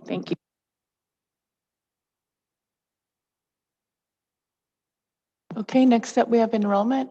Thank you. Okay, next up we have enrollment.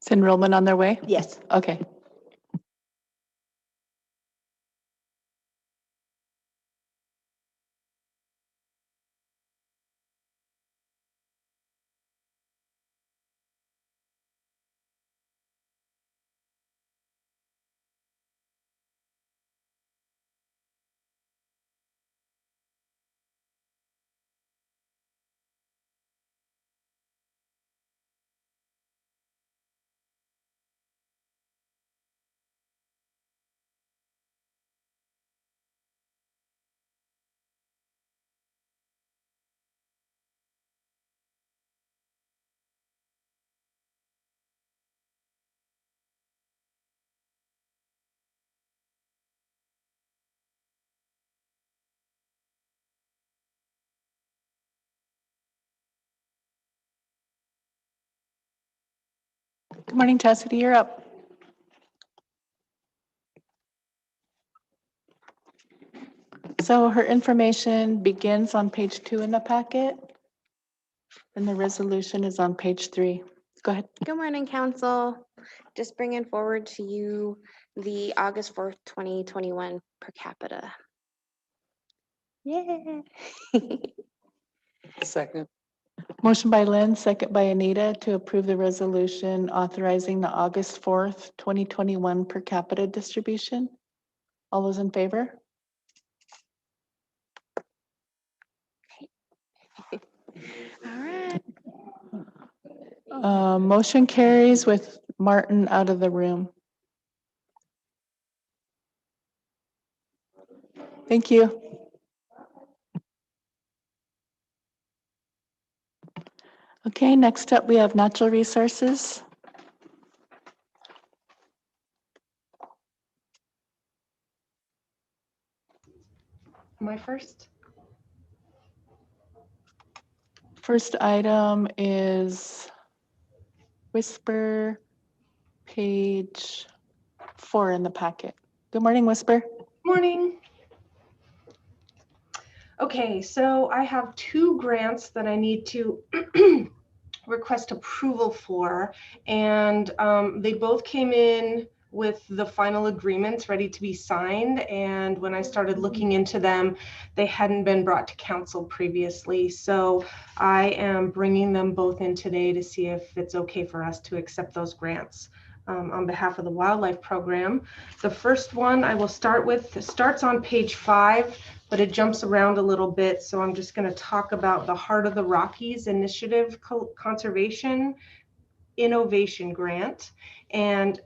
Is enrollment on their way? Yes. Okay. Good morning, Chastity, you're up. So her information begins on page 2 in the packet, and the resolution is on page 3. Go ahead. Good morning, Council. Just bringing forward to you the August 4th, 2021 per capita. Yeah. Second. Motion by Lynn, second by Anita to approve the resolution authorizing the August 4th, 2021 per capita distribution. All those in favor? All right. Motion carries with Martin out of the room. Thank you. Okay, next up we have natural resources. Am I first? First item is Whisper, page 4 in the packet. Good morning, Whisper. Morning. Okay, so I have 2 grants that I need to request approval for, and they both came in with the final agreements ready to be signed. And when I started looking into them, they hadn't been brought to council previously. So I am bringing them both in today to see if it's okay for us to accept those grants on behalf of the wildlife program. The first one I will start with starts on page 5, but it jumps around a little bit. So I'm just going to talk about the Heart of the Rockies Initiative Conservation Innovation Grant. And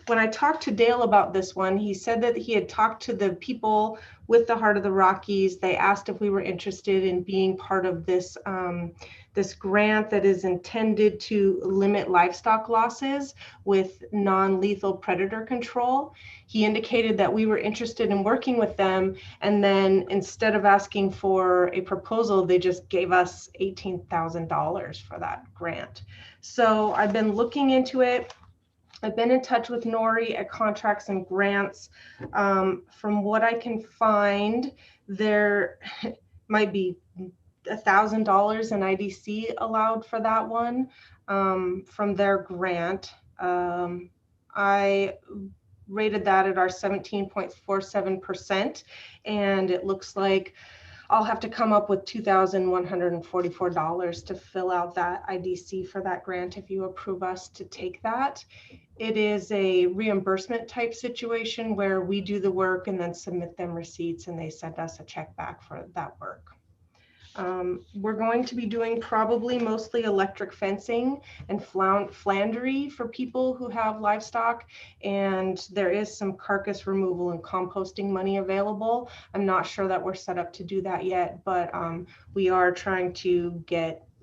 when I talked to Dale about this one, he said that he had talked to the people with the Heart of the Rockies. They asked if we were interested in being part of this this grant that is intended to limit livestock losses with non-lethal predator control. He indicated that we were interested in working with them, and then instead of asking for a proposal, they just gave us $18,000 for that grant. So I've been looking into it. I've been in touch with Nori at Contracts and Grants. From what I can find, there might be $1,000 in IDC allowed for that one from their grant. I rated that at our 17.47%, and it looks like I'll have to come up with $2,144 to fill out that IDC for that grant if you approve us to take that. It is a reimbursement type situation where we do the work and then submit them receipts and they send us a check back for that work. We're going to be doing probably mostly electric fencing and flandry for people who have livestock, and there is some carcass removal and composting money available. I'm not sure that we're set up to do that yet, but we are trying to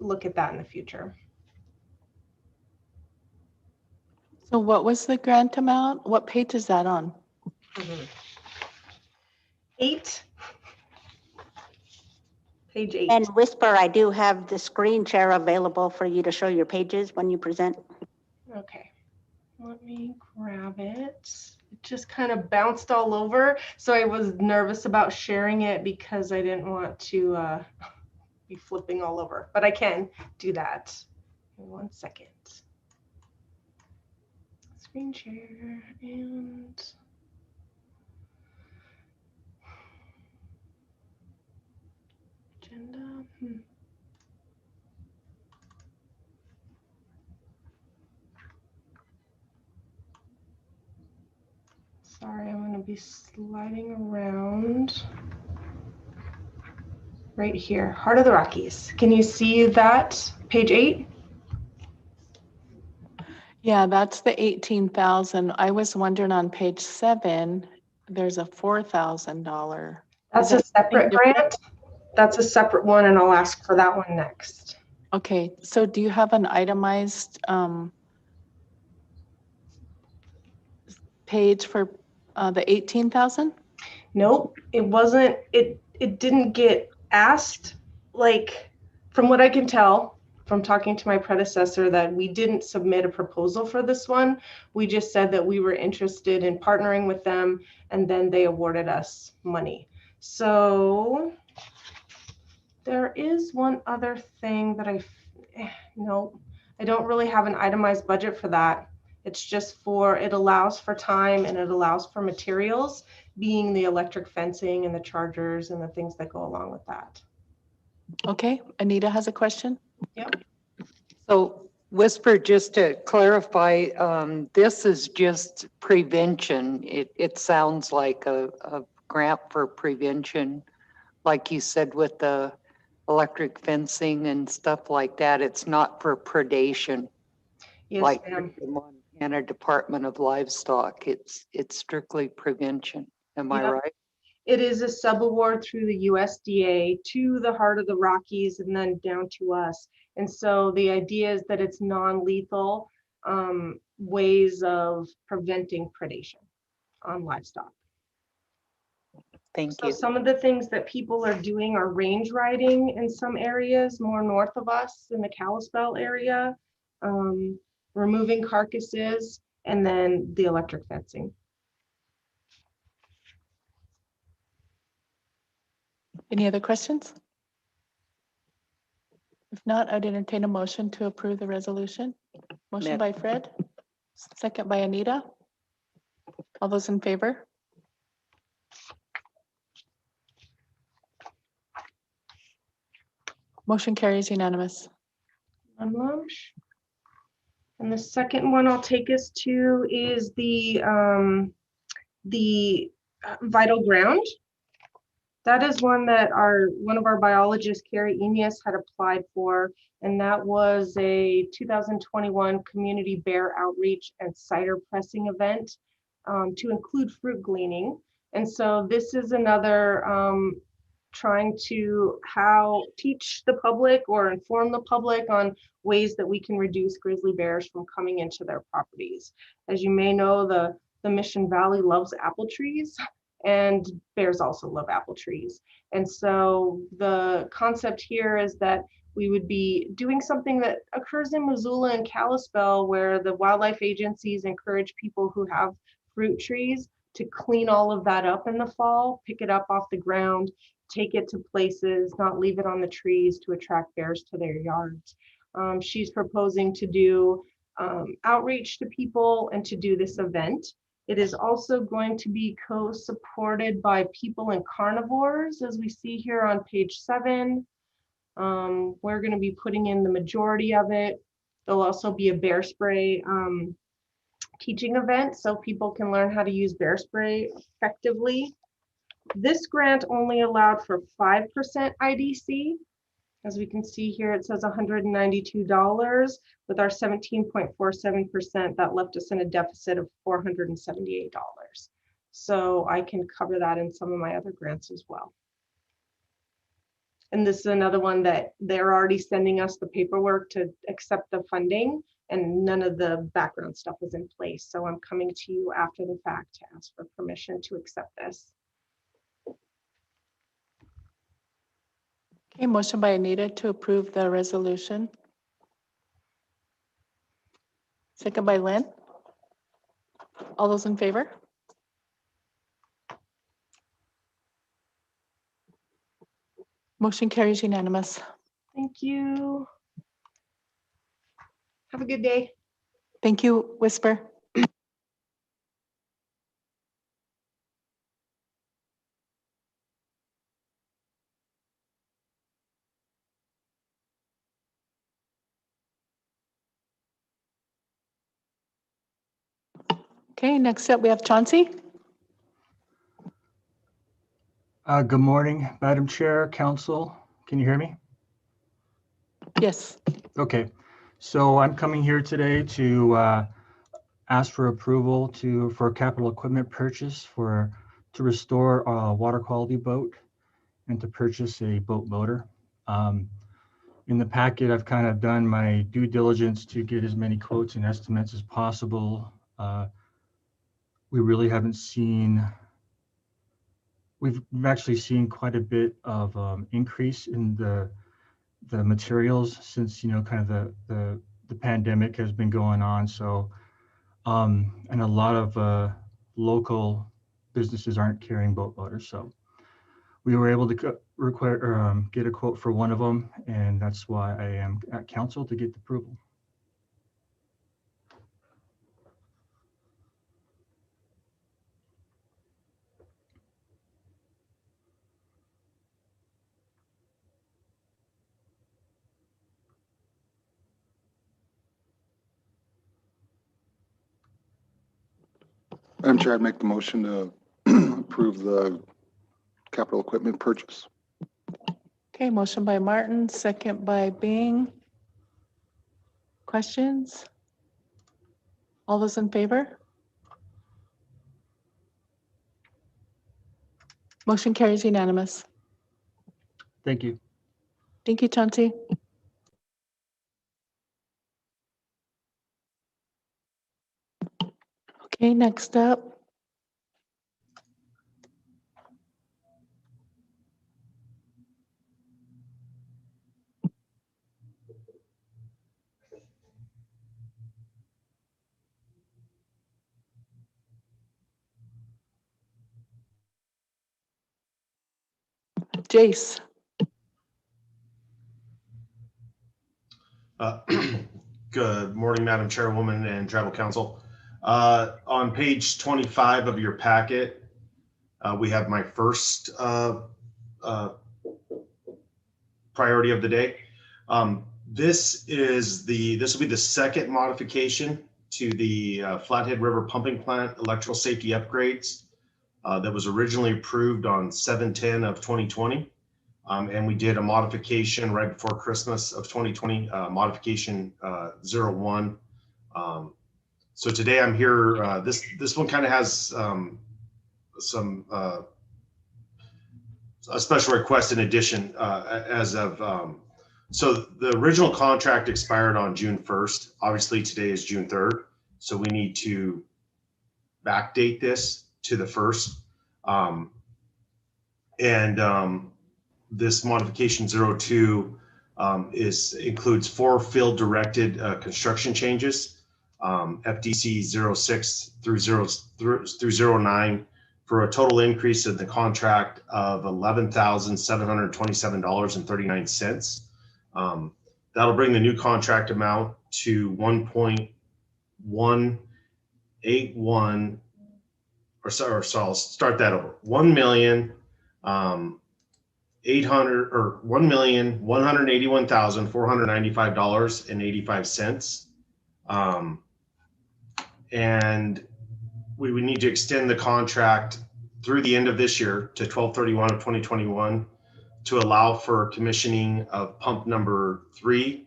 look at that in the future. So what was the grant amount? What page is that on? 8. Page 8. And Whisper, I do have the screen share available for you to show your pages when you present. Okay, let me grab it. It just kind of bounced all over. So I was nervous about sharing it because I didn't want to be flipping all over, but I can do that. In 1 second. Screen share and agenda. Sorry, I'm going to be sliding around. Right here, Heart of the Rockies. Can you see that? Page 8? Yeah, that's the 18,000. I was wondering on page 7, there's a $4,000. That's Is a that something separate different? grant. That's a separate one, and I'll ask for that one next. Okay, so do you have an itemized page for the 18,000? Nope, it wasn't. It didn't get asked. Like, from what I can tell from talking to my predecessor, that we didn't submit a proposal for this one. We just said that we were interested in partnering with them, and then they awarded us money. So there is one other thing that no, I don't really have an itemized budget for that. It's just it allows for time and it allows for materials, being the electric fencing and the chargers and the things that go along with that. Okay, Anita has a question. Yep. So Whisper, just to clarify, this is just prevention. It sounds like a grant for prevention, like you said, with the electric fencing and stuff like that. It's not for predation. Yes, Like ma'am. the Montana Department of Livestock. It's strictly prevention. Am I Yep. right? It is a subaward through the USDA to the Heart of the Rockies and then down to us. And so the idea is that it's non-lethal ways of preventing predation on livestock. Thank So you. some of the things that people are doing are range riding in some areas more north of us in the Kalispell area, removing carcasses, and then the electric fencing. Any other questions? If not, I'd entertain a motion to approve the resolution. Motion by Fred, second by Anita. All those in favor? Motion carries unanimous. Lunch. And the second one I'll take us to is the vital ground. That is one that one of our biologists, Carrie Eneas, had applied for, and that was a 2021 community bear outreach and cider pressing event to include fruit gleaning. And so this is another trying to teach the public or inform the public on ways that we can reduce grizzly bears from coming into their properties. As you may know, the Mission Valley loves apple trees, and bears also love apple trees. And so the concept here is that we would be doing something that occurs in Missoula and Kalispell, where the wildlife agencies encourage people who have fruit trees to clean all of that up in the fall, pick it up off the ground, take it to places, not leave it on the trees to attract bears to their yards. She's proposing to do outreach to people and to do this event. It is also going to be co-supported by people and carnivores, as we see here on page 7. We're going to be putting in the majority of it. There'll also be a bear spray teaching event so people can learn how to use bear spray effectively. This grant only allowed for 5% IDC. As we can see here, it says $192. With our 17.47%, that left us in a deficit of $478. So I can cover that in some of my other grants as well. And this is another one that they're already sending us the paperwork to accept the funding, and none of the background stuff is in place. So I'm coming to you after the fact to ask for permission to accept this. Okay, motion by Anita to approve the resolution. Second by Lynn. All those in favor? Motion carries unanimous. Thank you. Have a good day. Thank you, Whisper. Okay, next up we have Chauncey. Good morning, Madam Chair, Council. Can you hear me? Yes. Okay, so I'm coming here today to ask for approval for capital equipment purchase to restore a water quality boat and to purchase a boat motor. In the packet, I've kind of done my due diligence to get as many quotes and estimates as possible. We really haven't seen. We've actually seen quite a bit of increase in the materials since, kind of the pandemic has been going on. So, and a lot of local businesses aren't carrying boat motors. So we were able to get a quote for one of them, and that's why I am at council to get the approval. Madam Chair, I'd make the motion to approve the capital equipment purchase. Okay, motion by Martin, second by Bing. Questions? All those in favor? Motion carries unanimous. Thank you. Thank you, Chauncey. Okay, next up. Jace. Good morning, Madam Chairwoman and Tribal Council. On page 25 of your packet, we have my first priority of the day. This will be the second modification to the Flathead River Pumping Plant electrical safety upgrades that was originally approved on 7/10 of 2020. And we did a modification right before Christmas of 2020, modification 01. So today I'm here, this one kind of has a special request in addition as of, so the original contract expired on June 1st. Obviously today is June 3rd. So we need to backdate this to the 1st. This modification 02 includes 4 field directed construction changes, FDC 06 through 09, for a total increase in the contract of $11,727.39. That'll bring the new contract amount to $1.181 so I'll start that over. 1,181,495.85. And we would need to extend the contract through the end of this year to 12/31 of 2021 to allow for commissioning of pump number 3.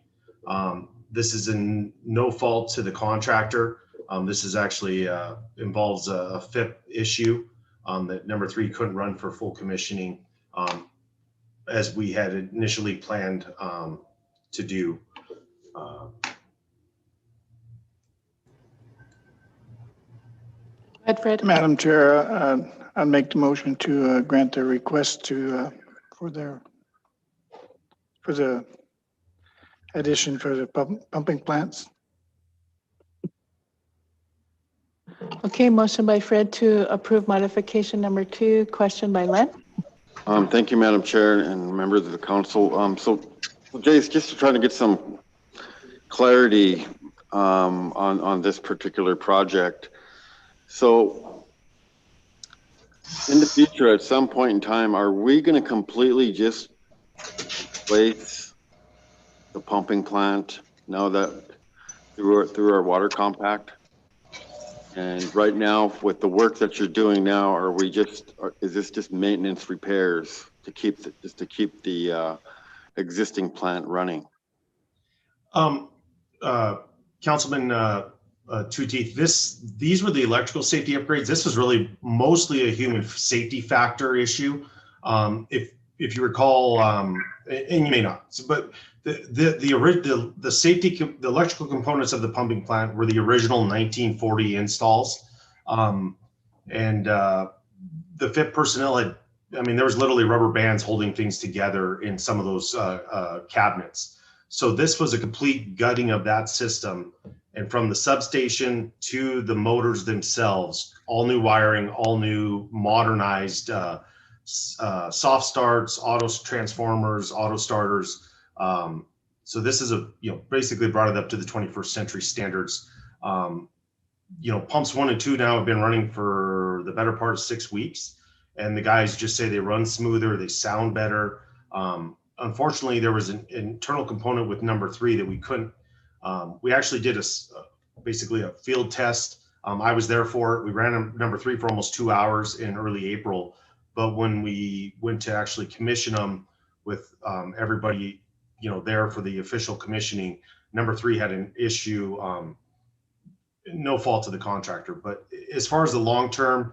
This is in no fault to the contractor. This is actually involves a FIP issue that number 3 couldn't run for full commissioning as we had initially planned to do. Fred? Madam Chair, I'll make the motion to grant the request to, for the addition for the pumping plants. Okay, motion by Fred to approve modification number 2, question by Len. Thank you, Madam Chair and members of the council. So Jace, just to try to get some clarity on this particular project. So in the future, at some point in time, are we going to completely just replace the pumping plant now that through our water compact? And right now, with the work that you're doing now, are we just, is this just maintenance repairs to keep the existing plant running? Councilman Two Teeth, these were the electrical safety upgrades. This was really mostly a human safety factor issue. If you recall, and you may not, but the safety, the electrical components of the pumping plant were the original 1940 installs, and the FIP personnel had, I mean, there was literally rubber bands holding things together in some of those cabinets. So this was a complete gutting of that system, and from the substation to the motors themselves, all new wiring, all new modernized soft starts, auto transformers, auto starters. So this is basically brought it up to the 21st century standards. Pumps 1 and 2 now have been running for the better part of 6 weeks, and the guys just say they run smoother, they sound better. Unfortunately, there was an internal component with number 3 that we couldn't. We actually did basically a field test. I was there for it. We ran number 3 for almost 2 hours in early April. But when we went to actually commission them with everybody, there for the official commissioning, number 3 had an issue. No fault to the contractor. But as far as the long-term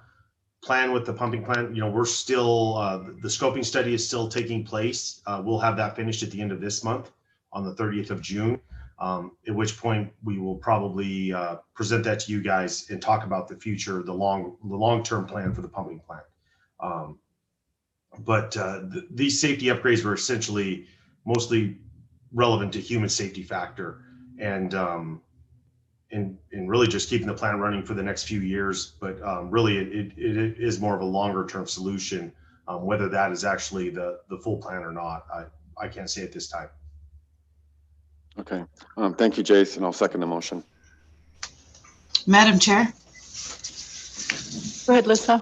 plan with the pumping plant, we're still, the scoping study is still taking place. We'll have that finished at the end of this month on the 30th of June, at which point we will probably present that to you guys and talk about the future, the long-term plan for the pumping plant. But these safety upgrades were essentially mostly relevant to human safety factor and really just keeping the plant running for the next few years. But really, it is more of a longer term solution. Whether that is actually the full plan or not, I can't say at this time. Okay. Thank you, Jason. I'll second the motion. Madam Chair, Go ahead, Lisa.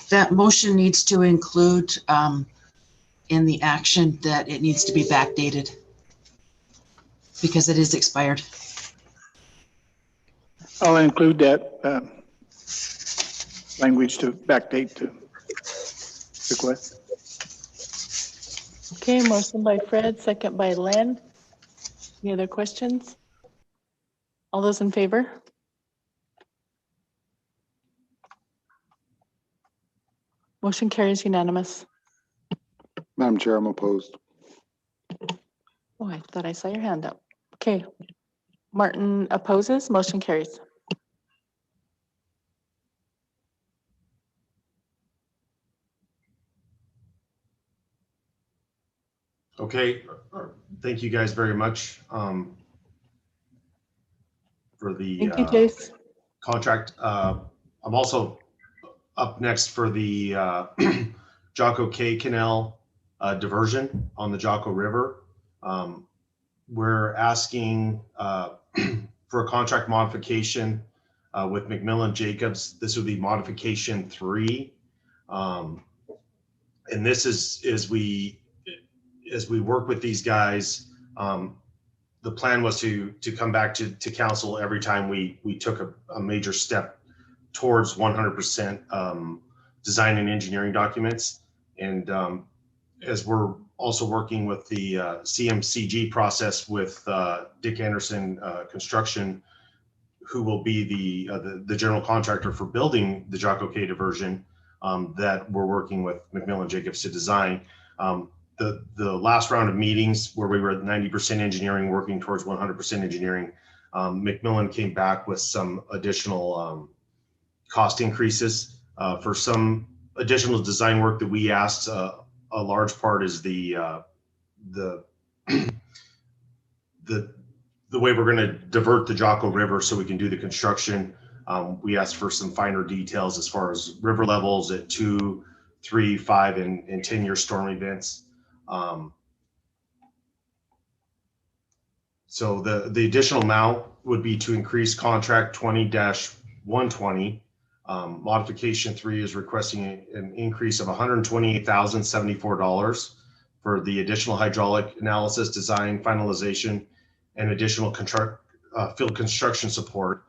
that motion needs to include in the action that it needs to be backdated because it is expired. I'll include that language to backdate to request. Okay, motion by Fred, second by Len. Any other questions? All those in favor? Motion carries unanimous. Madam Chair, I'm opposed. Oh, I thought I saw your hand up. Okay. Martin opposes, motion carries. Okay, thank you guys very much for the Thank you, Jace. contract. I'm also up next for the Jocko K Canal diversion on the Jocko River. We're asking for a contract modification with McMillan Jacobs. This would be modification 3. And this is as we work with these guys, the plan was to come back to council every time we took a major step towards 100% design and engineering documents. And as we're also working with the CMCG process with Dick Anderson Construction, who will be the general contractor for building the Jocko K diversion, that we're working with McMillan Jacobs to design. The last round of meetings where we were at 90% engineering, working towards 100% engineering, McMillan came back with some additional cost increases for some additional design work that we asked. A large part is the way we're going to divert the Jocko River so we can do the construction. We asked for some finer details as far as river levels at 2, 3, 5, and 10-year storm events. So the additional amount would be to increase contract 20-120. Modification 3 is requesting an increase of $128,074 for the additional hydraulic analysis, design, finalization, and additional field construction support,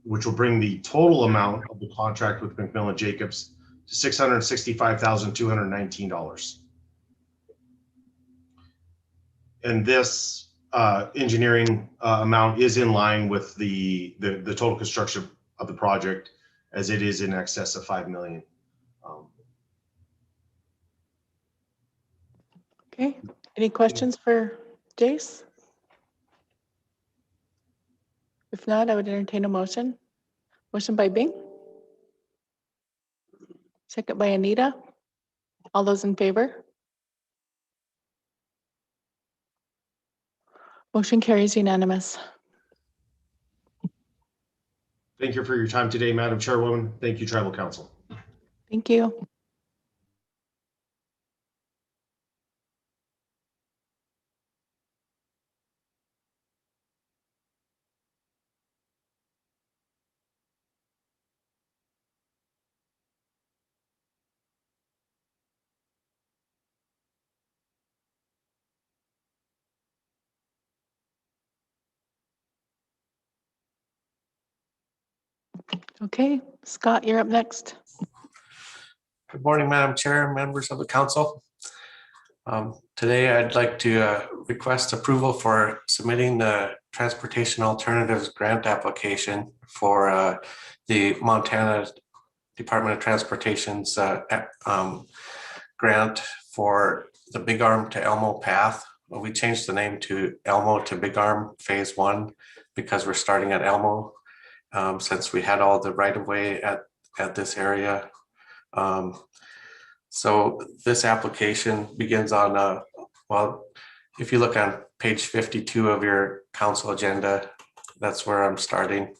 which will bring the total amount of the contract with McMillan Jacobs to $665,219. And this engineering amount is in line with the total construction of the project, as it is in excess of $5 million. Okay, any questions for Jace? If not, I would entertain a motion. Motion by Bing. Second by Anita. All those in favor? Motion carries unanimous. Thank you for your time today, Madam Chairwoman. Thank you, Tribal Council. Thank you. Okay, Scott, you're up next. Good morning, Madam Chair, members of the council. Today, I'd like to request approval for submitting the Transportation Alternatives Grant application for the Montana Department of Transportation's grant for the Big Arm to Elmo path. Well, we changed the name to Elmo to Big Arm Phase 1 because we're starting at Elmo, since we had all the right-of-way at this area. So this application begins on, well, if you look on page 52 of your council agenda, that's where I'm starting.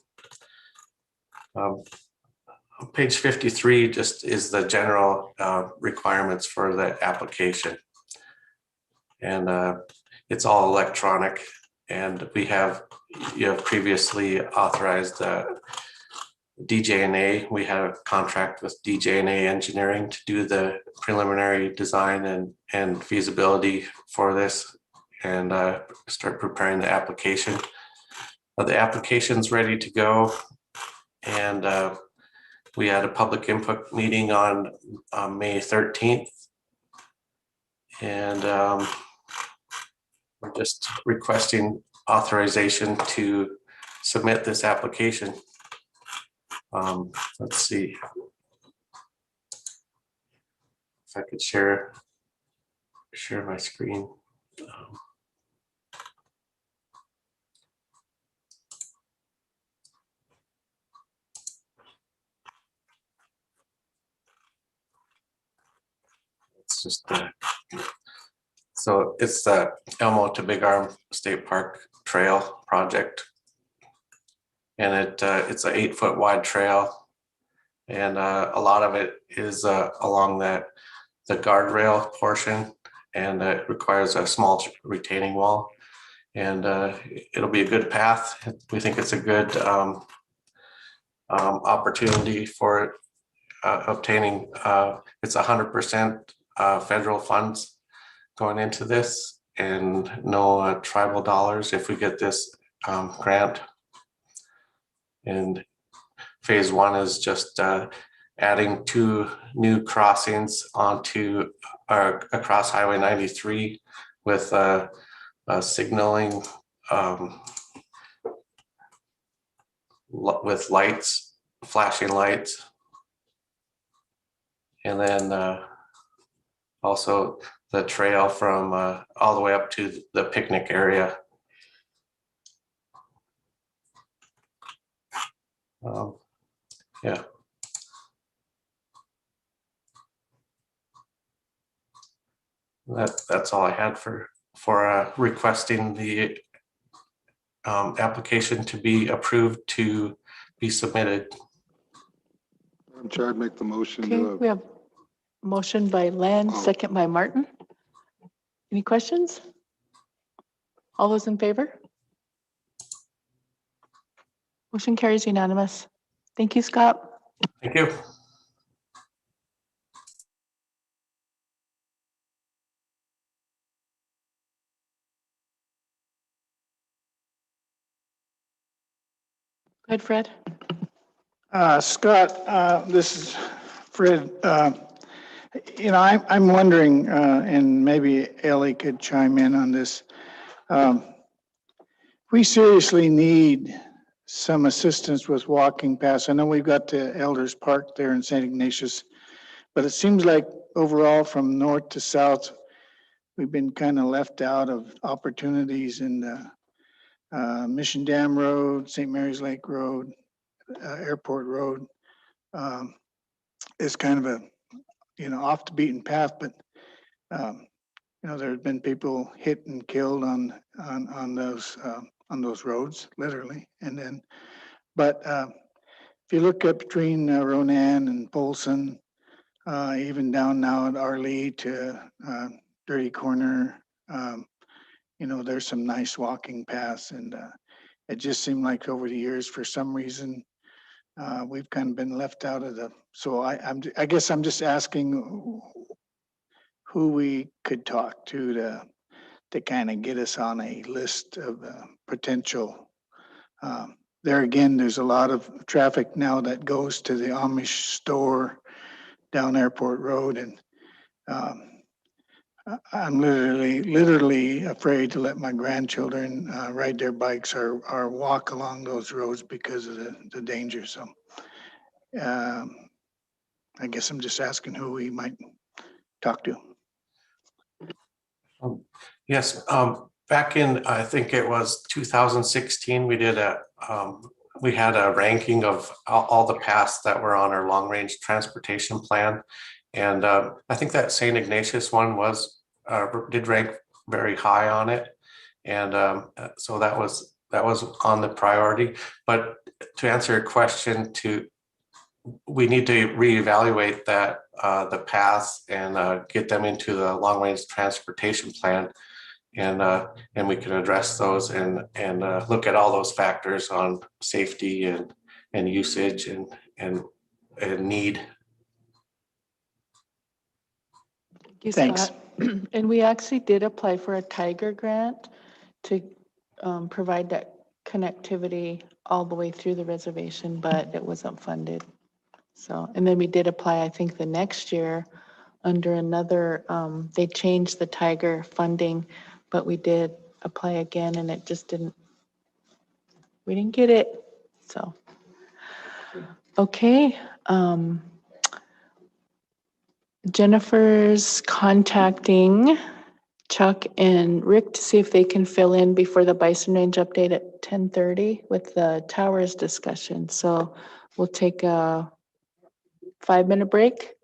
Page 53 just is the general requirements for the application. And it's all electronic, and you have previously authorized DJ&A. We had a contract with DJ&A Engineering to do the preliminary design and feasibility for this, and start preparing the application. The application's ready to go, and we had a public input meeting on May 13th, and we're just requesting authorization to submit this application. Let's see if I could share my screen. It's just so it's the Elmo to Big Arm State Park Trail project, and it's an 8-foot wide trail, and a lot of it is along the guardrail portion, and it requires a small retaining wall, and it'll be a good path. We think it's a good opportunity for obtaining, it's 100% federal funds going into this and no tribal dollars if we get this grant. And phase one is just adding 2 new crossings onto across Highway 93 with signaling with lights, flashing lights. And then also the trail from all the way up to the picnic area. Yeah. That's all I had for requesting the application to be approved to be submitted. Madam Chair, I'd make the motion Okay, to, we have motion by Len, Oh. second by Martin. Any questions? All those in favor? Motion carries unanimous. Thank you, Scott. Thank you. Go ahead, Fred. Scott, this is Fred. I'm wondering, and maybe Ellie could chime in on this. We seriously need some assistance with walking past. I know we've got the Elders Park there in St. Ignatius, but it seems like overall from north to south, we've been kind of left out of opportunities in the Mission Dam Road, St. Mary's Lake Road, Airport Road. It's kind of a, off the beaten path, but there have been people hit and killed on those roads, literally. And then, but if you look up between Ronan and Polson, even down now at Arlee to Dirty Corner, there's some nice walking paths, and it just seemed like over the years, for some reason, we've kind of been left out of the. So I guess I'm just asking who we could talk to kind of get us on a list of potential. There again, there's a lot of traffic now that goes to the Amish store down Airport Road, and I'm literally afraid to let my grandchildren ride their bikes or walk along those roads because of the danger. So I guess I'm just asking who we might talk to. Yes, back in, I think it was 2016, we did we had a ranking of all the paths that were on our long range transportation plan. And I think that St. Ignatius one did rank very high on it. And so that was on the priority. But to answer your question, we need to reevaluate that the paths and get them into the long range transportation plan. And we can address those and look at all those factors on safety and usage and need. Thank you, Thanks. Scott. And we actually did apply for a Tiger grant to provide that connectivity all the way through the reservation, but it wasn't funded. So, and then we did apply, I think the next year under another, they changed the Tiger funding, but we did apply again and it just we didn't get it. So, okay. Jennifer's contacting Chuck and Rick to see if they can fill in before the Bison Range update at 10:30 with the towers discussion. So we'll take a 5-minute break.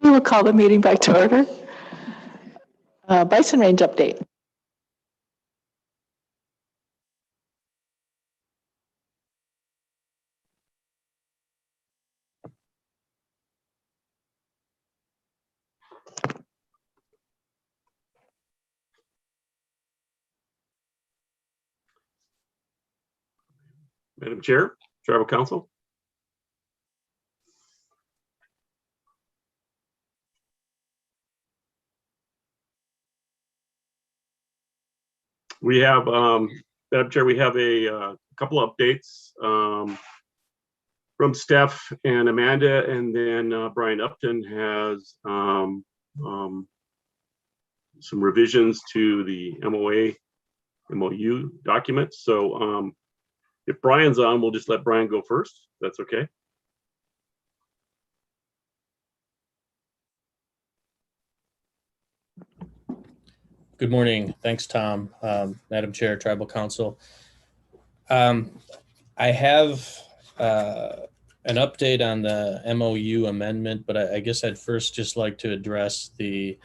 We will call the meeting back to order. Bison range update. Madam Chair, Tribal Council. We have, Madam Chair, we have a couple updates from Steph and Amanda, and then Brian Upton has some revisions to the MOU documents. So if Brian's on, we'll just let Brian go first. That's okay. Good morning. Thanks, Tom. Madam Chair, Tribal Council. I have an update on the MOU amendment, but I guess I'd first just like to address the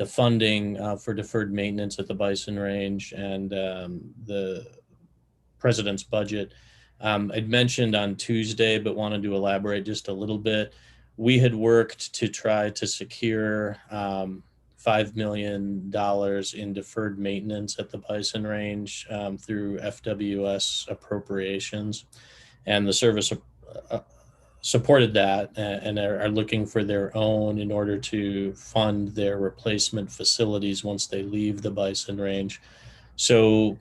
funding for deferred maintenance at the Bison Range and the President's budget. I'd mentioned on Tuesday, but wanted to elaborate just a little bit. We had worked to try to secure $5 million in deferred maintenance at the Bison Range through FWS appropriations, and the service supported that and are looking for their own in order to fund their replacement facilities once they leave the Bison Range. So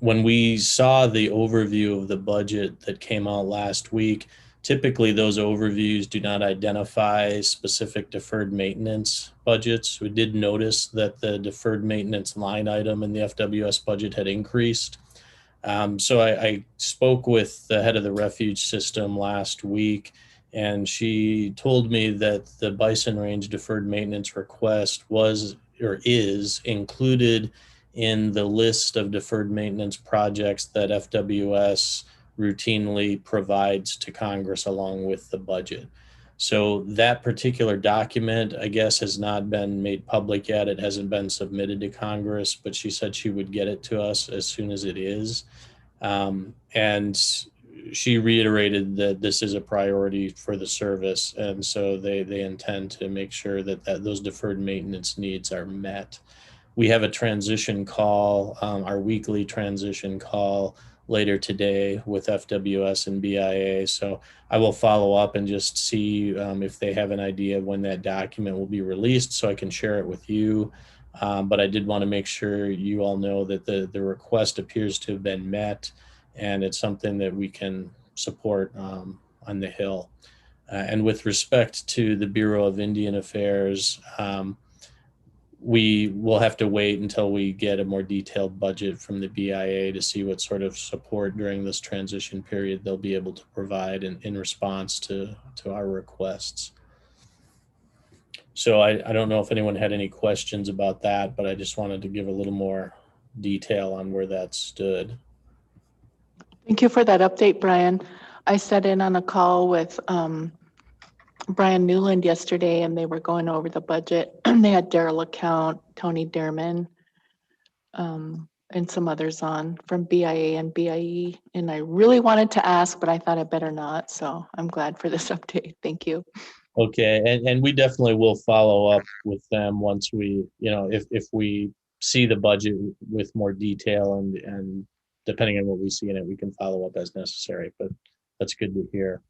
when we saw the overview of the budget that came out last week, typically those overviews do not identify specific deferred maintenance budgets. We did notice that the deferred maintenance line item in the FWS budget had increased. So I spoke with the head of the refuge system last week, and she told me that the Bison Range deferred maintenance request was or is included in the list of deferred maintenance projects that FWS routinely provides to Congress along with the budget. So that particular document, I guess, has not been made public yet. It hasn't been submitted to Congress, but she said she would get it to us as soon as it is. And she reiterated that this is a priority for the service. And so they intend to make sure that those deferred maintenance needs are met. We have a transition call, our weekly transition call later today with FWS and BIA. So I will follow up and just see if they have an idea of when that document will be released so I can share it with you. But I did want to make sure you all know that the request appears to have been met, and it's something that we can support on the Hill. And with respect to the Bureau of Indian Affairs, we will have to wait until we get a more detailed budget from the BIA to see what sort of support during this transition period they'll be able to provide in response to our requests. So I don't know if anyone had any questions about that, but I just wanted to give a little more detail on where that stood. Thank you for that update, Brian. I sat in on a call with Brian Newland yesterday, and they were going over the budget. They had Daryl LeCount, Tony Dearman, and some others on from BIA and BIE. And I really wanted to ask, but I thought I better not. So I'm glad for this update. Thank you. Okay, and we definitely will follow up with them once we, if we see the budget with more detail and depending on what we see in it, we can follow up as necessary, but that's good to hear.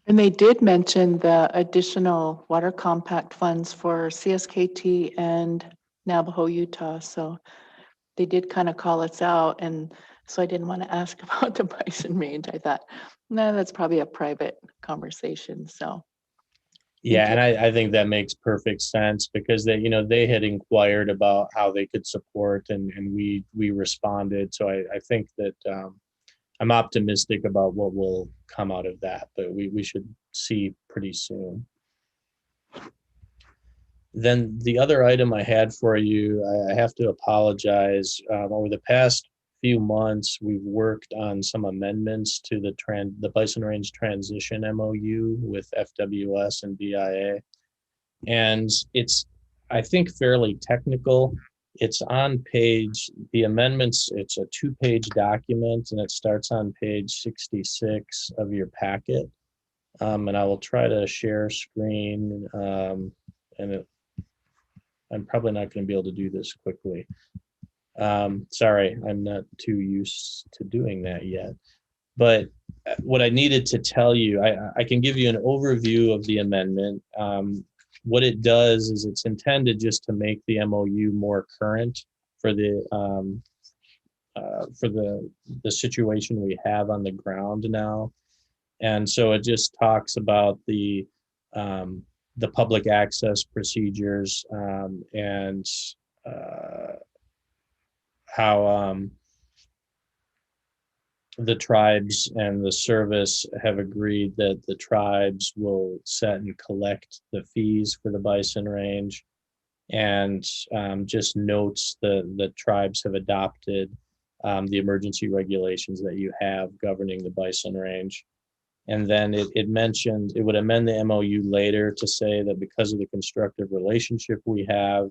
And they did mention the additional water compact funds for CSKT and Navajo, Utah. So they did kind of call us out. And so I didn't want to ask about the Bison Range. I thought, no, that's probably a private conversation. So. Yeah, and I think that makes perfect sense because they had inquired about how they could support and we responded. So I think that I'm optimistic about what will come out of that, but we should see pretty soon. Then the other item I had for you, I have to apologize. Over the past few months, we've worked on some amendments to the Bison Range Transition MOU with FWS and BIA. And it's, I think, fairly technical. It's on page, the amendments, it's a 2-page document and it starts on page 66 of your packet. And I will try to share screen, I'm probably not going to be able to do this quickly. Sorry, I'm not too used to doing that yet. But what I needed to tell you, I can give you an overview of the amendment. What it does is it's intended just to make the MOU more current for the situation we have on the ground now. And so it just talks about the public access procedures and how the tribes and the service have agreed that the tribes will set and collect the fees for the bison range, and just notes the tribes have adopted the emergency regulations that you have governing the bison range. And then it mentioned it would amend the MOU later to say that because of the constructive relationship we have,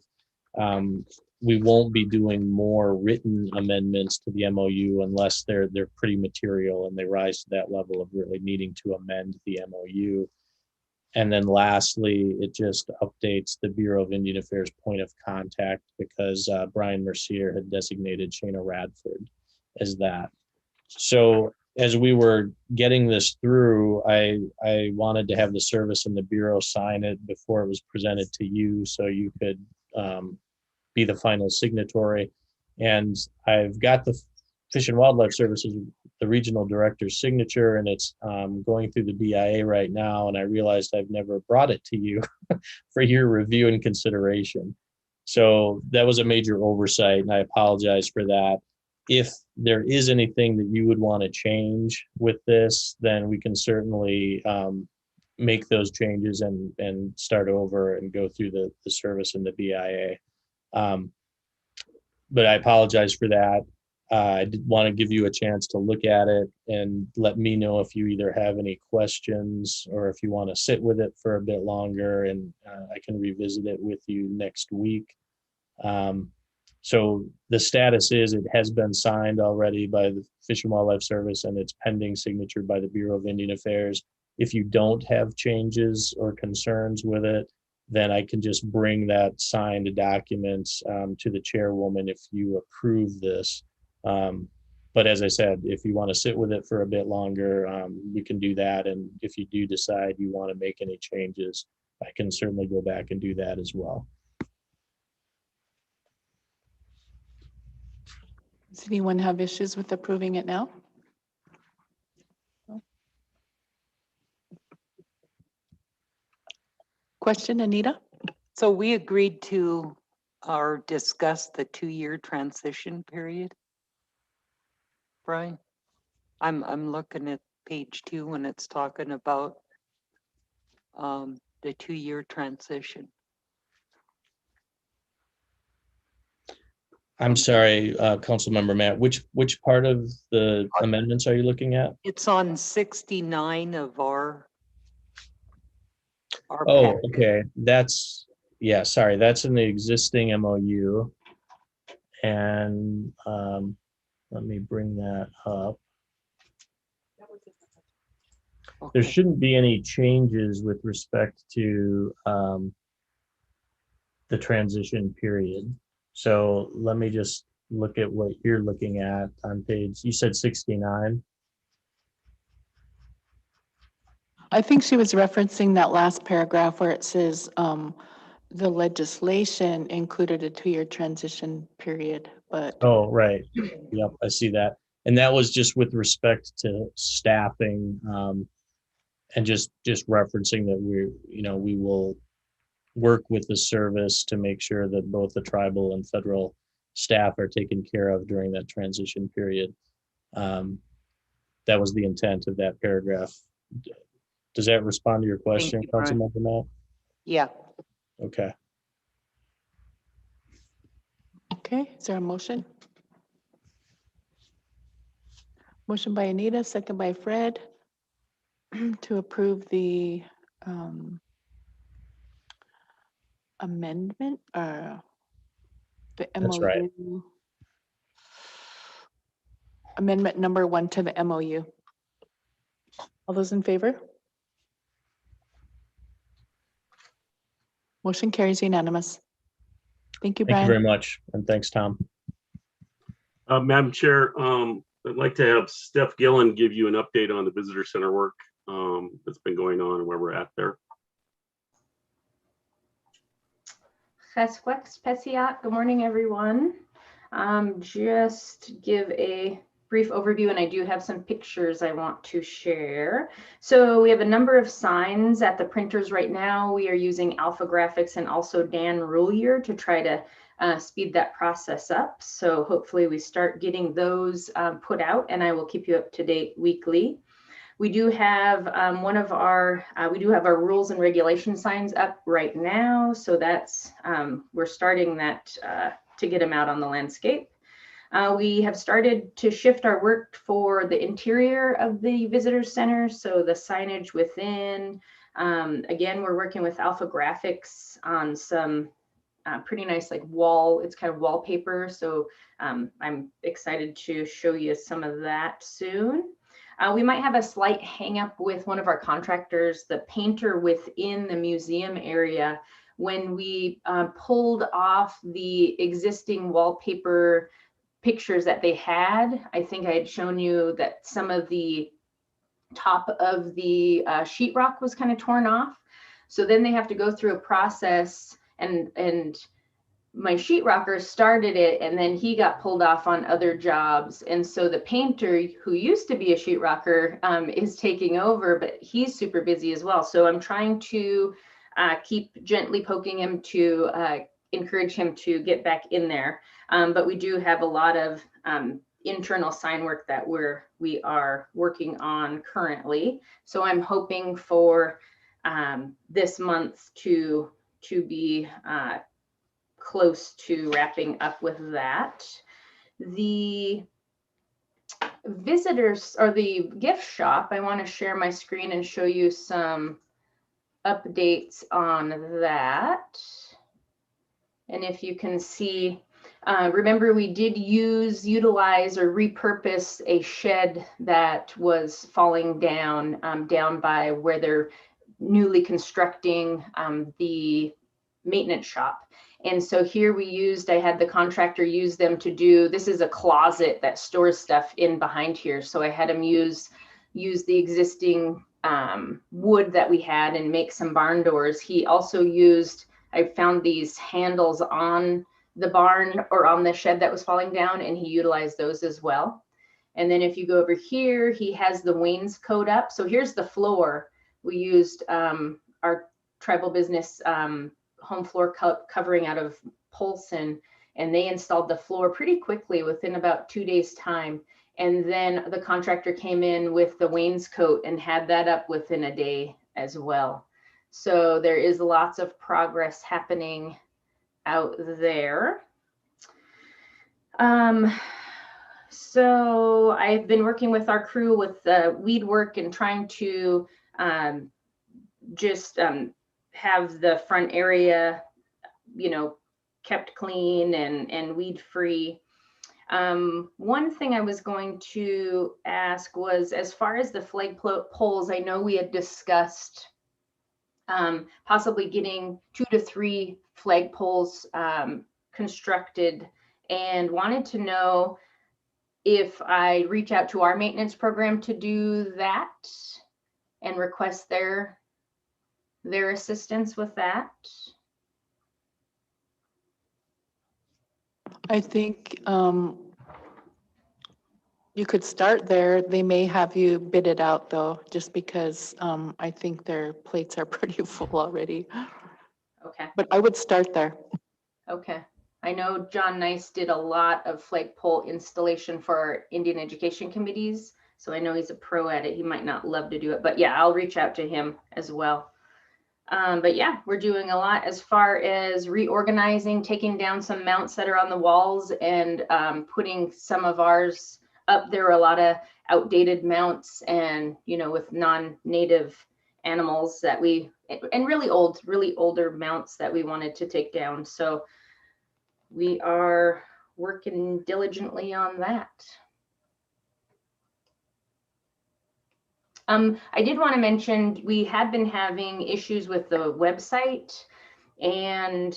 we won't be doing more written amendments to the MOU unless they're pretty material and they rise to that level of really needing to amend the MOU. And then lastly, it just updates the Bureau of Indian Affairs point of contact because Brian Mercier had designated Shana Radford as that. So as we were getting this through, I wanted to have the service and the Bureau sign it before it was presented to you so you could be the final signatory. And I've got the Fish and Wildlife Services, the regional director's signature, and it's going through the BIA right now. And I realized I've never brought it to you for your review and consideration. So that was a major oversight, and I apologize for that. If there is anything that you would want to change with this, then we can certainly make those changes and start over and go through the service and the BIA. But I apologize for that. I did want to give you a chance to look at it and let me know if you either have any questions or if you want to sit with it for a bit longer, and I can revisit it with you next week. So the status is it has been signed already by the Fish and Wildlife Service and it's pending signature by the Bureau of Indian Affairs. If you don't have changes or concerns with it, then I can just bring that signed document to the chairwoman if you approve this. But as I said, if you want to sit with it for a bit longer, we can do that. And if you do decide you want to make any changes, I can certainly go back and do that as well. Does anyone have issues with approving it now? Question, Anita? So we agreed to or discuss the 2-year transition period. Brian, I'm looking at page 2 when it's talking about the 2-year transition. I'm sorry, Councilmember Matt, which part of the amendments are you looking at? It's on 69 of our Oh, packet. okay. That's, yeah, sorry, that's in the existing MOU. And let me bring that up. There shouldn't be any changes with respect to the transition period. So let me just look at what you're looking at on page, you said 69. I think she was referencing that last paragraph where it says the legislation included a 2-year transition period, but. Oh, right. Yep, I see that. And that was just with respect to staffing and just referencing that we will work with the service to make sure that both the tribal and federal staff are taken care of during that transition period. That was the intent of that paragraph. Does that respond to your question, Councilmember Matt? Yeah. Okay. Okay, is there a motion? Motion by Anita, second by Fred, to approve the amendment, the That's right. MOU. Amendment number 1 to the MOU. All those in favor? Motion carries unanimous. Thank you, Thank you very Brian. much. And thanks, Tom. Madam Chair, I'd like to have Steph Gillen give you an update on the visitor center work that's been going on and where we're at there. Good morning, everyone. Just give a brief overview, and I do have some pictures I want to share. So we have a number of signs at the printers right now. We are using Alpha Graphics and also Dan Roulier to try to speed that process up. So hopefully we start getting those put out, and I will keep you up to date weekly. We do have we do have our rules and regulation signs up right now. So that's, we're starting that to get them out on the landscape. We have started to shift our work for the interior of the visitor center. So the signage within, again, we're working with Alpha Graphics on some pretty nice like it's kind of wallpaper. So I'm excited to show you some of that soon. We might have a slight hang up with one of our contractors, the painter within the museum area. When we pulled off the existing wallpaper pictures that they had, I think I had shown you that some of the top of the sheetrock was kind of torn off. So then they have to go through a process, and my sheetrocker started it, and then he got pulled off on other jobs. And so the painter who used to be a sheetrocker is taking over, but he's super busy as well. So I'm trying to keep gently poking him to encourage him to get back in there. But we do have a lot of internal sign work that we are working on currently. So I'm hoping for this month to be close to wrapping up with that. The visitors or the gift shop, I want to share my screen and show you some updates on that. And if you can see, remember we did utilize or repurpose a shed that was falling down, down by where they're newly constructing the maintenance shop. And so here I had the contractor use them to do, this is a closet that stores stuff in behind here. So I had him use the existing wood that we had and make some barn doors. He also used, I found these handles on the barn or on the shed that was falling down, and he utilized those as well. And then if you go over here, he has the wainscot up. So here's the floor. We used our tribal business home floor covering out of Polson, and they installed the floor pretty quickly within about 2 days time. And then the contractor came in with the wainscot and had that up within a day as well. So there is lots of progress happening out there. So I've been working with our crew with weed work and trying to just have the front area, kept clean and weed free. One thing I was going to ask was, as far as the flag poles, I know we had discussed possibly getting 2 to 3 flag poles constructed, and wanted to know if I reach out to our maintenance program to do that and request their assistance with that. I think you could start there. They may have you bid it out though, just because I think their plates are pretty full already. Okay. But I would start there. Okay. I know John Nice did a lot of flagpole installation for our Indian education committees. So I know he's a pro at it. He might not love to do it, but yeah, I'll reach out to him as well. But yeah, we're doing a lot as far as reorganizing, taking down some mounts that are on the walls and putting some of ours up. There are a lot of outdated mounts and, with non-native animals that we and really older mounts that we wanted to take down. So we are working diligently on that. I did want to mention we had been having issues with the website. And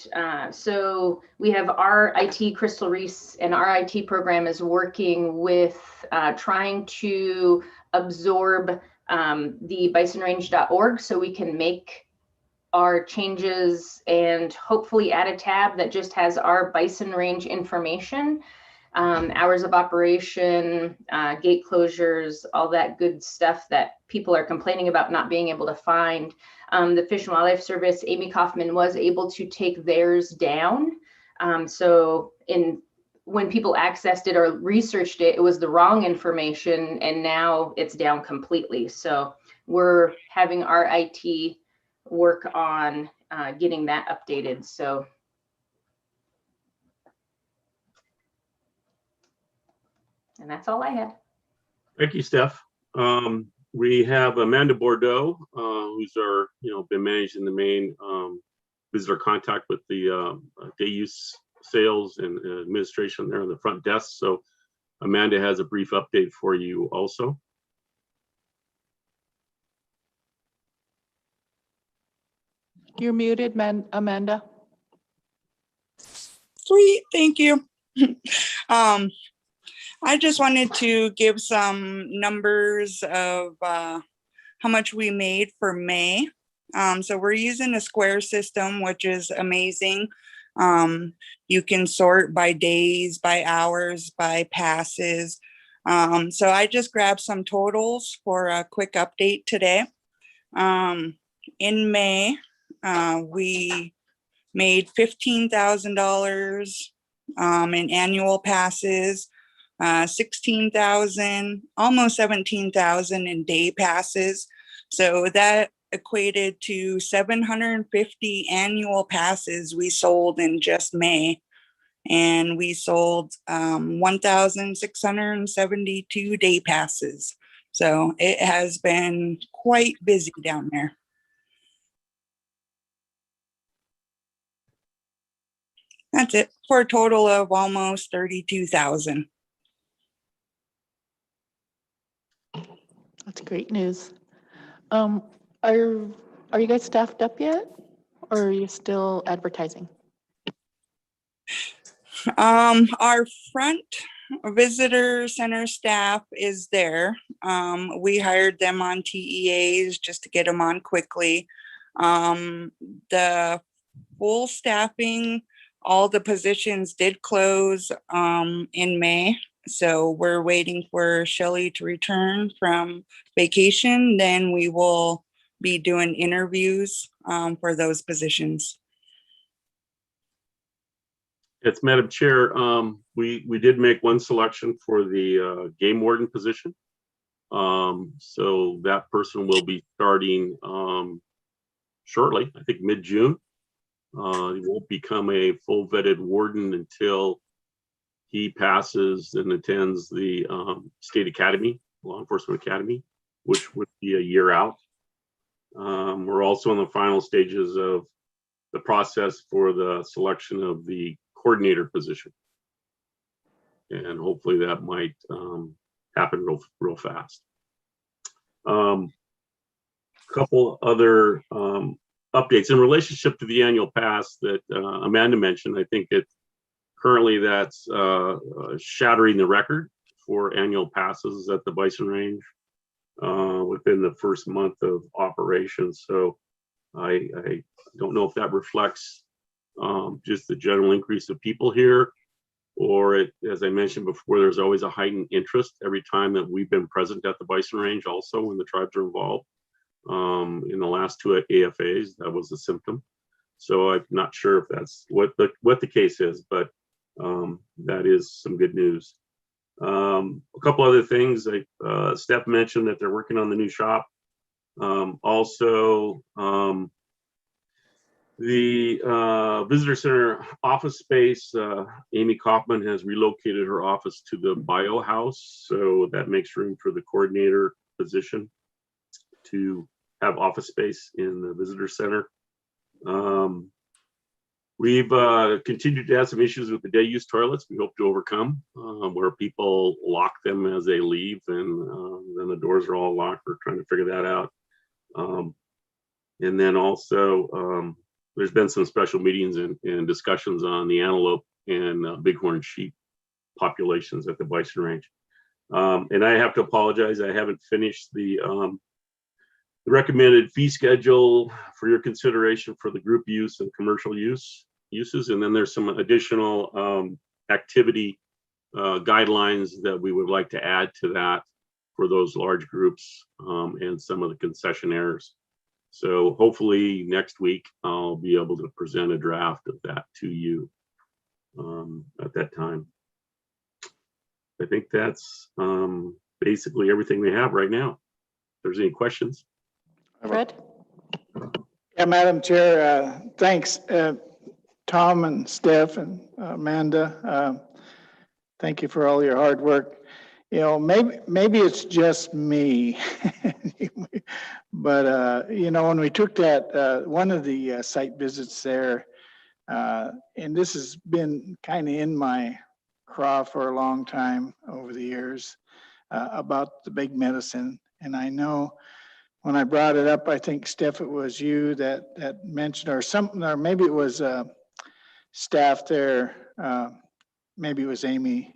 so we have our IT, Crystal Reese, and our IT program is working with trying to absorb the bisonrange.org so we can make our changes and hopefully add a tab that just has our bison range information, hours of operation, gate closures, all that good stuff that people are complaining about not being able to find. The Fish and Wildlife Service, Amy Kaufman, was able to take theirs down. So when people accessed it or researched it, it was the wrong information, and now it's down completely. So we're having our IT work on getting that updated. So and that's all I had. Thank you, Steph. We have Amanda Bordeaux, who's our, been managing the main visitor contact with the day use sales and administration there on the front desk. So Amanda has a brief update for you also. You're muted, Amanda. Sweet, thank you. I just wanted to give some numbers of how much we made for May. So we're using a square system, which is amazing. You can sort by days, by hours, by passes. So I just grabbed some totals for a quick update today. In May, we made $15,000 in annual passes, 16,000, almost 17,000 in day passes. So that equated to 750 annual passes we sold in just May. And we sold 1,672 day passes. So it has been quite busy down there. That's it, for a total of almost 32,000. That's great news. Are you guys staffed up yet, or are you still advertising? Our front visitor center staff is there. We hired them on TEAs just to get them on quickly. The full staffing, all the positions did close in May. So we're waiting for Shelley to return from vacation. Then we will be doing interviews for those positions. Yes, Madam Chair, we did make one selection for the game warden position. So that person will be starting shortly, I think mid-June. He won't become a full vetted warden until he passes and attends the State Academy, Law Enforcement Academy, which would be a year out. We're also in the final stages of the process for the selection of the coordinator position. And hopefully that might happen real fast. Couple other updates in relationship to the annual pass that Amanda mentioned. I think that currently that's shattering the record for annual passes at the Bison Range within the first month of operation. So I don't know if that reflects just the general increase of people here, or as I mentioned before, there's always a heightened interest every time that we've been present at the Bison Range also when the tribes are involved. In the last two AFAs, that was the symptom. So I'm not sure if that's what the case is, but that is some good news. A couple other things, like Steph mentioned that they're working on the new shop. Also, the visitor center office space, Amy Kaufman has relocated her office to the bio house. So that makes room for the coordinator position to have office space in the visitor center. We've continued to have some issues with the day use toilets we hope to overcome, where people lock them as they leave and then the doors are all locked. We're trying to figure that out. And then also, there's been some special meetings and discussions on the antelope and bighorn sheep populations at the bison range. And I have to apologize, I haven't finished the recommended fee schedule for your consideration for the group use and commercial uses. And then there's some additional activity guidelines that we would like to add to that for those large groups and some of the concessionaires. So hopefully next week I'll be able to present a draft of that to you at that time. I think that's basically everything we have right now. If there's any questions. Fred? Yeah, Madam Chair, thanks, Tom and Steph and Amanda. Thank you for all your hard work. You know, maybe it's just me, but you know, when we took that one of the site visits there, and this has been kind of in my craw for a long time over the years about the big medicine, and I know when I brought it up, I think Steph, it was you that mentioned, or something, or maybe it was staff there, maybe it was Amy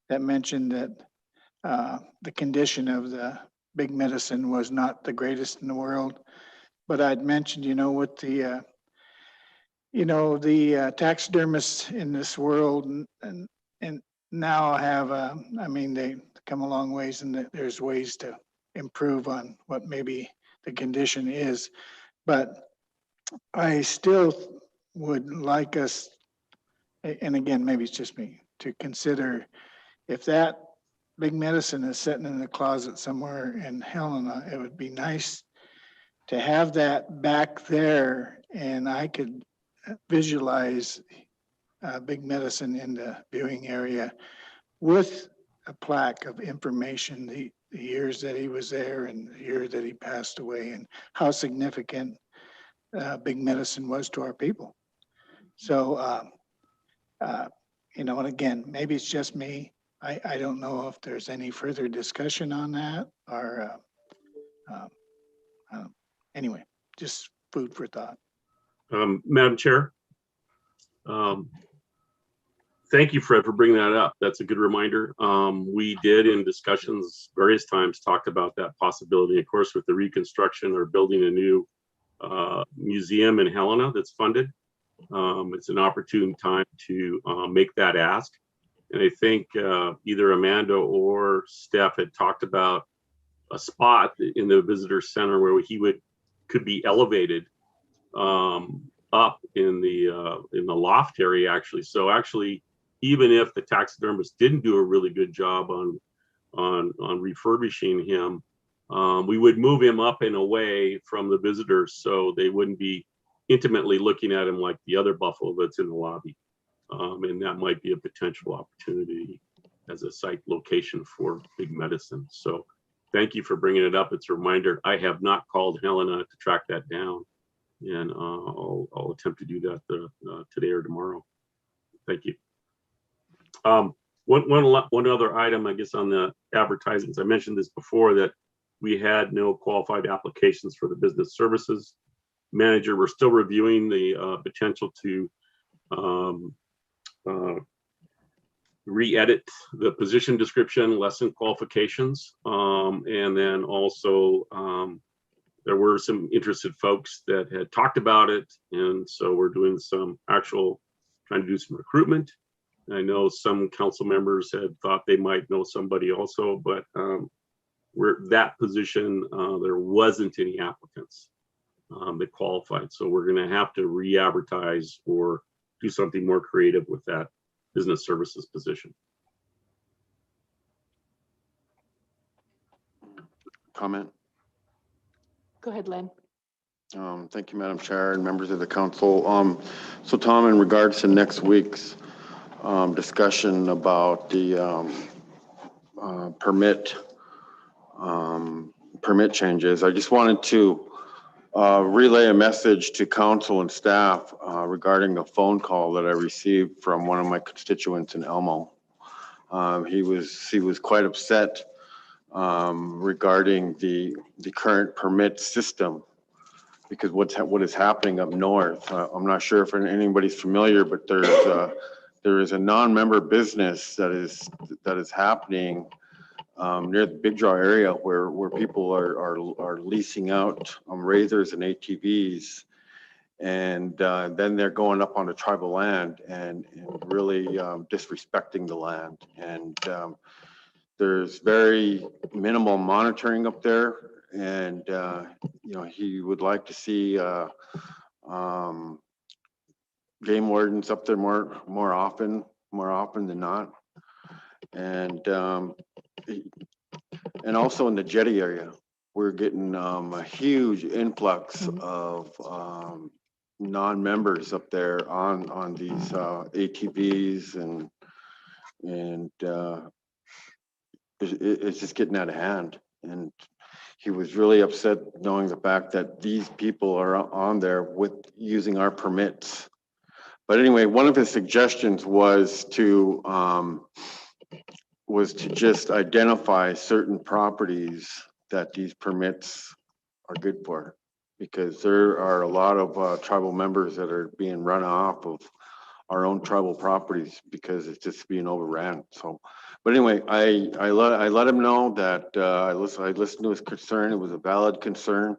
that mentioned that the condition of the big medicine was not the greatest in the world. But I'd mentioned, you know, with the, the taxidermists in this world and now have, I mean, they come a long ways and there's ways to improve on what maybe the condition is. But I still would like us, and again, maybe it's just me, to consider if that big medicine is sitting in the closet somewhere in Helena, it would be nice to have that back there and I could visualize big medicine in the viewing area with a plaque of information, the years that he was there and the year that he passed away and how significant big medicine was to our people. So, you know, and again, maybe it's just me. I don't know if there's any further discussion on that or anyway, just food for thought. Madam Chair, thank you, Fred, for bringing that up. That's a good reminder. We did in discussions various times talked about that possibility. Of course, with the reconstruction or building a new museum in Helena that's funded, it's an opportune time to make that ask. And I think either Amanda or Steph had talked about a spot in the visitor center where he could be elevated up in the loft area, actually. So actually, even if the taxidermist didn't do a really good job on refurbishing him, we would move him up and away from the visitors so they wouldn't be intimately looking at him like the other buffalo that's in the lobby. And that might be a potential opportunity as a site location for big medicine. So thank you for bringing it up. It's a reminder. I have not called Helena to track that down, and I'll attempt to do that today or tomorrow. Thank you. One other item, I guess, on the advertisements. I mentioned this before, that we had no qualified applications for the business services manager. We're still reviewing the potential to re-edit the position description, lessen qualifications, and then also there were some interested folks that had talked about it, and so we're doing some trying to do some recruitment. I know some council members had thought they might know somebody also, but that position, there wasn't any applicants that qualified. So we're going to have to re-advertise or do something more creative with that business services position. Comment? Go ahead, Len. Thank you, Madam Chair and members of the council. So Tom, in regards to next week's discussion about the permit changes, I just wanted to relay a message to council and staff regarding a phone call that I received from one of my constituents in Elmo. He was quite upset regarding the current permit system, because what is happening up north. I'm not sure if anybody's familiar, but there is a non-member business that is happening near the Big Draw area where people are leasing out razors and ATVs, and then they're going up onto tribal land and really disrespecting the land. And there's very minimal monitoring up there, and he would like to see game wardens up there more often than not. And also in the jetty area, we're getting a huge influx of non-members up there on these ATVs, and it's just getting out of hand. And he was really upset knowing the fact that these people are on there with using our permits. But anyway, one of his suggestions was to just identify certain properties that these permits are good for, because there are a lot of tribal members that are being run off of our own tribal properties because it's just being overran. So, but anyway, I let him know that I listened to his concern. It was a valid concern,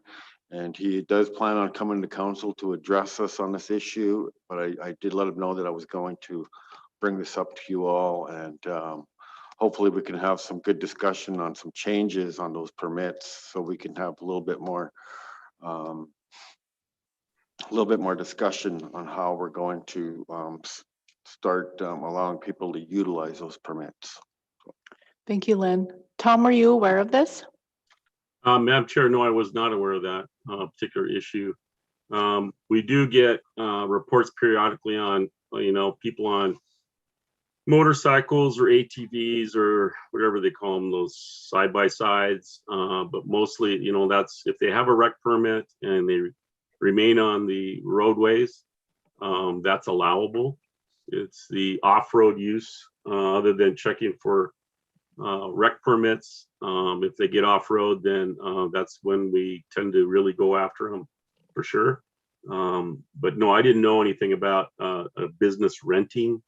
and he does plan on coming to council to address us on this issue. But I did let him know that I was going to bring this up to you all, and hopefully we can have some good discussion on some changes on those permits, so we can have a little bit more discussion on how we're going to start allowing people to utilize those permits. Thank you, Lynn. Tom, were you aware of this? Madam Chair, no, I was not aware of that particular issue. We do get reports periodically on, people on motorcycles or ATVs or whatever they call them, those side-by-sides. But mostly, that's if they have a rec permit and they remain on the roadways, that's allowable. It's the off-road use, other than checking for rec permits. If they get off-road, then that's when we tend to really go after them for sure. But no, I didn't know anything about a business renting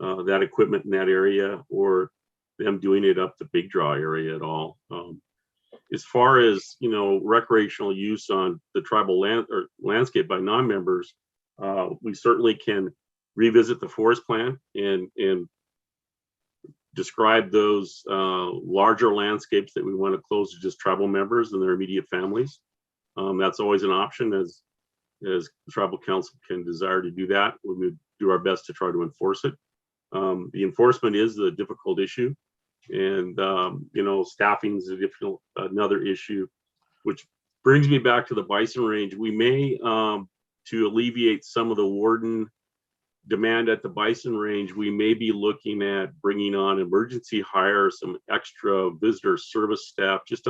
that equipment in that area, or them doing it up the Big Draw area at all. As far as recreational use on the tribal land or landscape by non-members, we certainly can revisit the forest plan and describe those larger landscapes that we want to close to just tribal members and their immediate families. That's always an option, as the tribal council can desire to do that. We would do our best to try to enforce it. The enforcement is a difficult issue, and staffing is another issue, which brings me back to the bison range. We may, to alleviate some of the warden demand at the bison range, we may be looking at bringing on emergency hire, some extra visitor service staff, just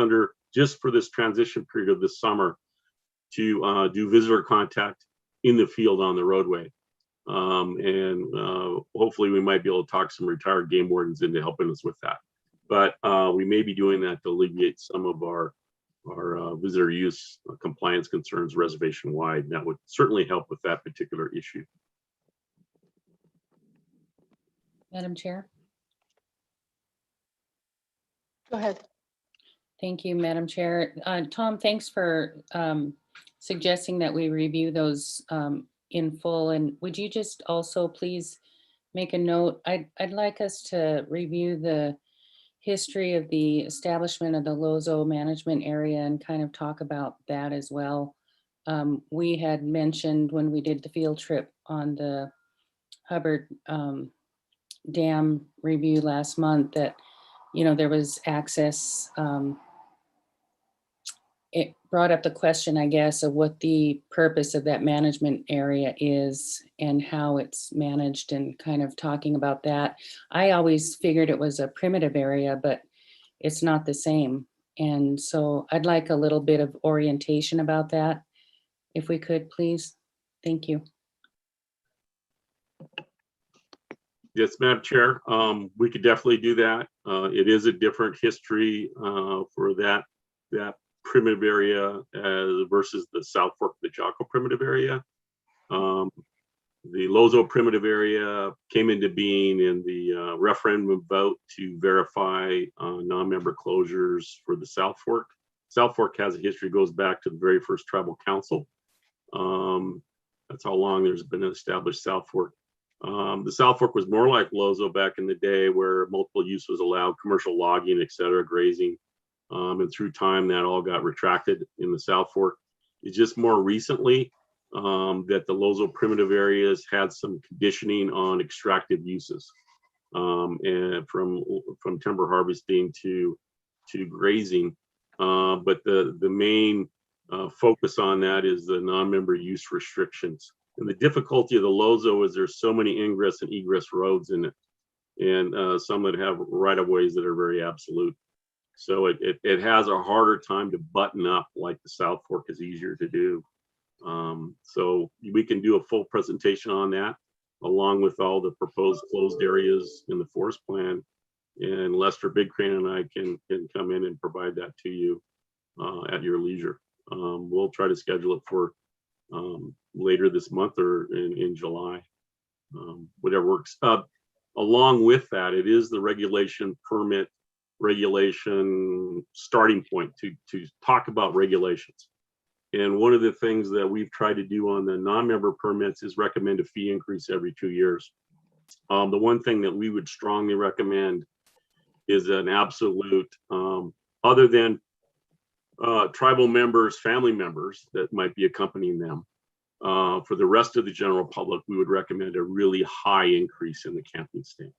for this transition period of this summer, to do visitor contact in the field on the roadway. Hopefully we might be able to talk some retired game wardens into helping us with that. But we may be doing that to alleviate some of our visitor use compliance concerns reservation wide. And that would certainly help with that particular issue. Madam Chair. Go ahead. Thank you, Madam Chair. Tom, thanks for suggesting that we review those in full. And would you just also please make a note? I'd like us to review the history of the establishment of the Lozo management area and kind of talk about that as well. We had mentioned when we did the field trip on the Hubbard Dam review last month that, there was access. It brought up the question, I guess, of what the purpose of that management area is and how it's managed, and kind of talking about that. I always figured it was a primitive area, but it's not the same. And so I'd like a little bit of orientation about that. if we could, please. Thank you. Yes, Madam Chair, we could definitely do that. It is a different history for that primitive area versus the South Fork, the Jocko primitive area. The Lozo primitive area came into being in the referendum vote to verify non-member closures for the South Fork. South Fork has a history, goes back to the very first tribal council. That's how long there's been an established South Fork. The South Fork was more like Lozo back in the day, where multiple use was allowed, commercial logging, et cetera, grazing. And through time, that all got retracted in the South Fork. It's just more recently that the Lozo primitive areas had some conditioning on extractive uses, and from timber harvesting to grazing. But the main focus on that is the non-member use restrictions. And the difficulty of the Lozo is there's so many ingress and egress roads in it, and some that have right-of-ways that are very absolute. So it has a harder time to button up, like the South Fork is easier to do. So we can do a full presentation on that, along with all the proposed closed areas in the forest plan. And Lester Big Crane and I can come in and provide that to you at your leisure. We'll try to schedule it for later this month or in July, whatever works. Along with that, it is the regulation starting point to talk about regulations. And one of the things that we've tried to do on the non-member permits is recommend a fee increase every 2 years. The one thing that we would strongly recommend is an absolute, other than tribal members, family members that might be accompanying them, for the rest of the general public, we would recommend a really high increase in the camping stay.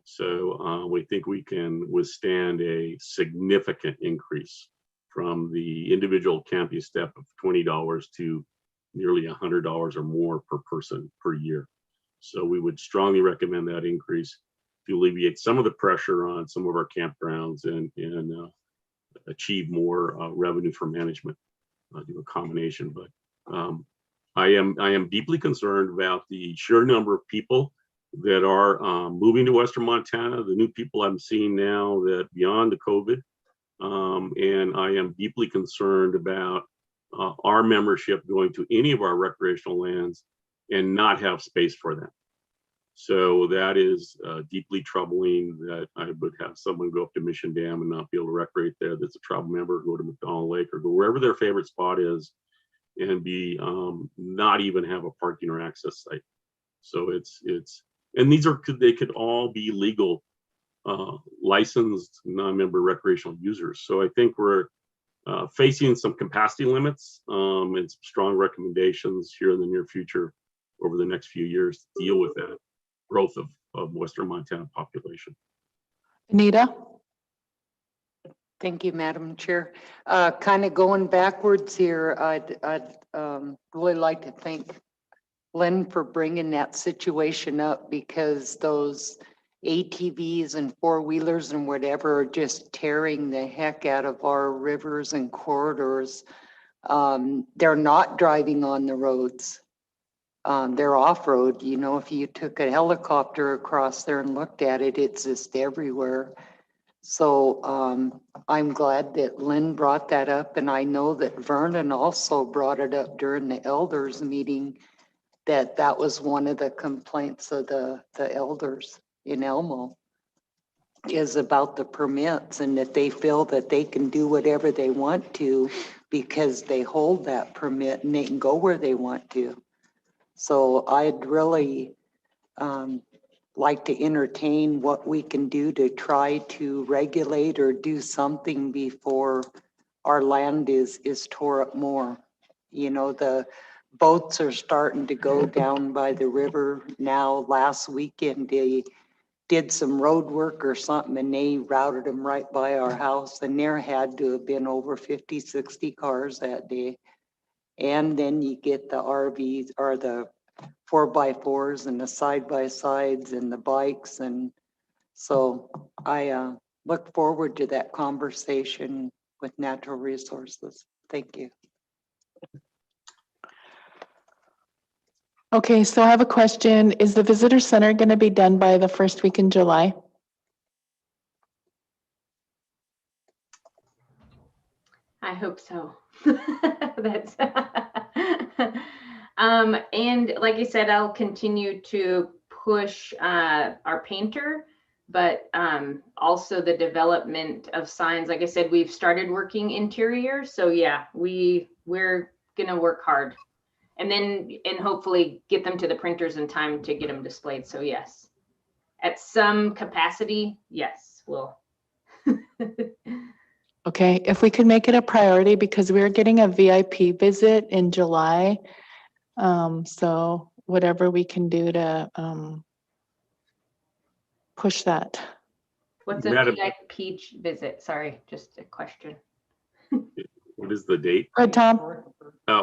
So we think we can withstand a significant increase from the individual camping step of $20 to nearly $100 or more per person per year. So we would strongly recommend that increase to alleviate some of the pressure on some of our campgrounds and achieve more revenue for management. Do a combination, but I am deeply concerned about the sheer number of people that are moving to Western Montana, the new people I'm seeing now that beyond the COVID. And I am deeply concerned about our membership going to any of our recreational lands and not have space for them. So that is deeply troubling, that I would have someone go up to Mission Dam and not be able to recreate there that's a tribal member, go to McDonald Lake or go wherever their favorite spot is, and be not even have a parking or access site. So and they could all be legal, licensed non-member recreational users. So I think we're facing some capacity limits and some strong recommendations here in the near future over the next few years to deal with that growth of Western Montana population. Anita? Thank you, Madam Chair. Kind of going backwards here, I'd really like to thank Lynn for bringing that situation up, because those ATVs and four-wheelers and whatever are just tearing the heck out of our rivers and corridors. They're not driving on the roads. They're off-road. You know, if you took a helicopter across there and looked at it, it's just everywhere. So I'm glad that Lynn brought that up, and I know that Vernon also brought it up during the elders meeting, that was one of the complaints of the elders in Elmo, is about the permits, and that they feel that they can do whatever they want to because they hold that permit and they can go where they want to. So I'd really like to entertain what we can do to try to regulate or do something before our land is tore up more. You know, the boats are starting to go down by the river now. Last weekend, they did some road work or something, and they routed them right by our house, and there had to have been over 50, 60 cars that day. And then you get the RVs or the 4x4s and the side-by-sides and the bikes. And so I look forward to that conversation with Natural Resources. Thank you. Okay, so I have a question. Is the visitor center going to be done by the first week in July? I hope so. That's and like I said, I'll continue to push our painter, but also the development of signs. Like I said, we've started working interior, so yeah, we're gonna work hard, and hopefully get them to the printers in time to get them displayed. So yes, at some capacity, yes, we'll. Okay, if we could make it a priority because we're getting a VIP visit in July. So whatever we can do to push that. What's a Madam, VIP visit? Sorry, just a question. what is the date? Go ahead, Tom.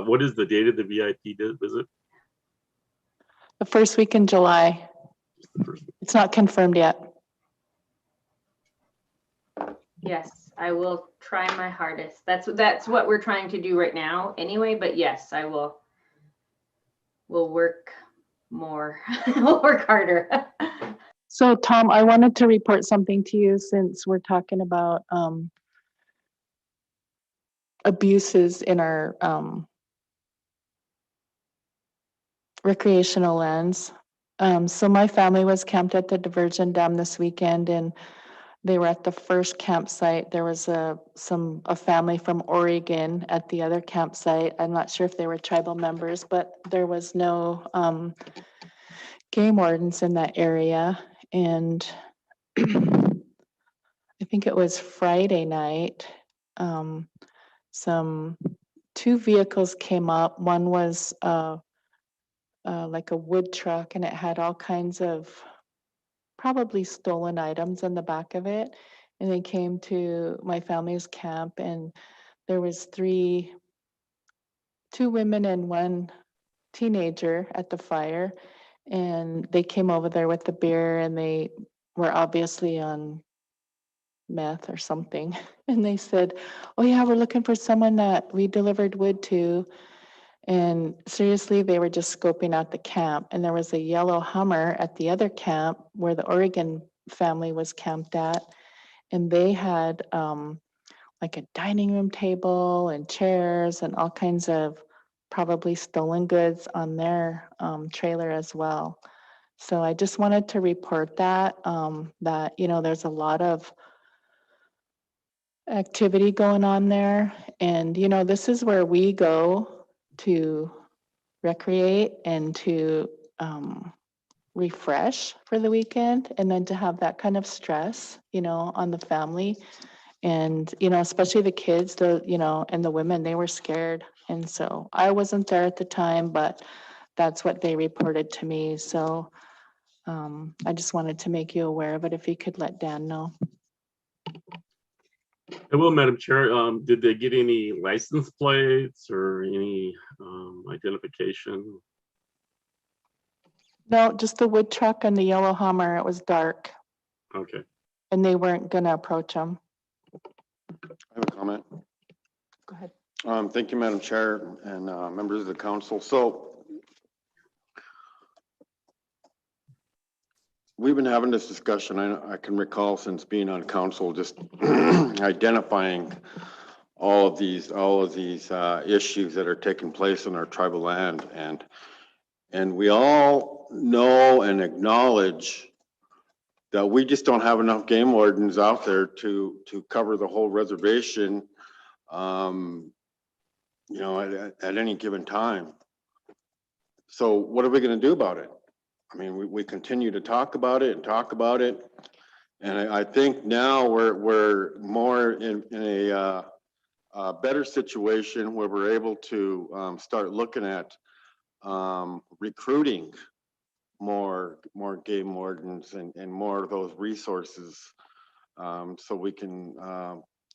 What is the date of the VIP visit? The first week in July. It's not confirmed yet. Yes, I will try my hardest. That's what we're trying to do right now anyway, but yes, I will. We'll work more. We'll work harder. So Tom, I wanted to report something to you since we're talking about abuses in our recreational lands. So my family was camped at the Diversion Dam this weekend, and they were at the first campsite. There was a family from Oregon at the other campsite. I'm not sure if they were tribal members, but there was no game wardens in that area. And I think it was Friday night. Two vehicles came up. One was like a wood truck, and it had all kinds of probably stolen items in the back of it. And they came to my family's camp, and there was two women and one teenager at the fire. And they came over there with the beer, and they were obviously on meth or something. And they said, "Oh yeah, we're looking for someone that we delivered wood to." And seriously, they were just scoping out the camp. And there was a yellow Hummer at the other camp where the Oregon family was camped at. And they had like a dining room table and chairs and all kinds of probably stolen goods on their trailer as well. So I just wanted to report that, there's a lot of activity going on there. And, this is where we go to recreate and to refresh for the weekend, and then to have that kind of stress, on the family. And, especially the kids, and the women, they were scared. And so I wasn't there at the time, but that's what they reported to me. So I just wanted to make you aware of it, if you could let Dan know. I will, Madam Chair. Did they get any license plates or any identification? No, just the wood truck and the yellow Hummer. It was dark. Okay. And they weren't gonna approach them. I have a comment. Go ahead. Thank you, Madam Chair and members of the council. So we've been having this discussion. I can recall since being on council, just identifying all of these issues that are taking place on our tribal land, and we all know and acknowledge that we just don't have enough game wardens out there to cover the whole reservation, at any given time. So what are we going to do about it? I mean, we continue to talk about it, and I think now we're more in a better situation where we're able to start looking at recruiting more game wardens and more of those resources, so we can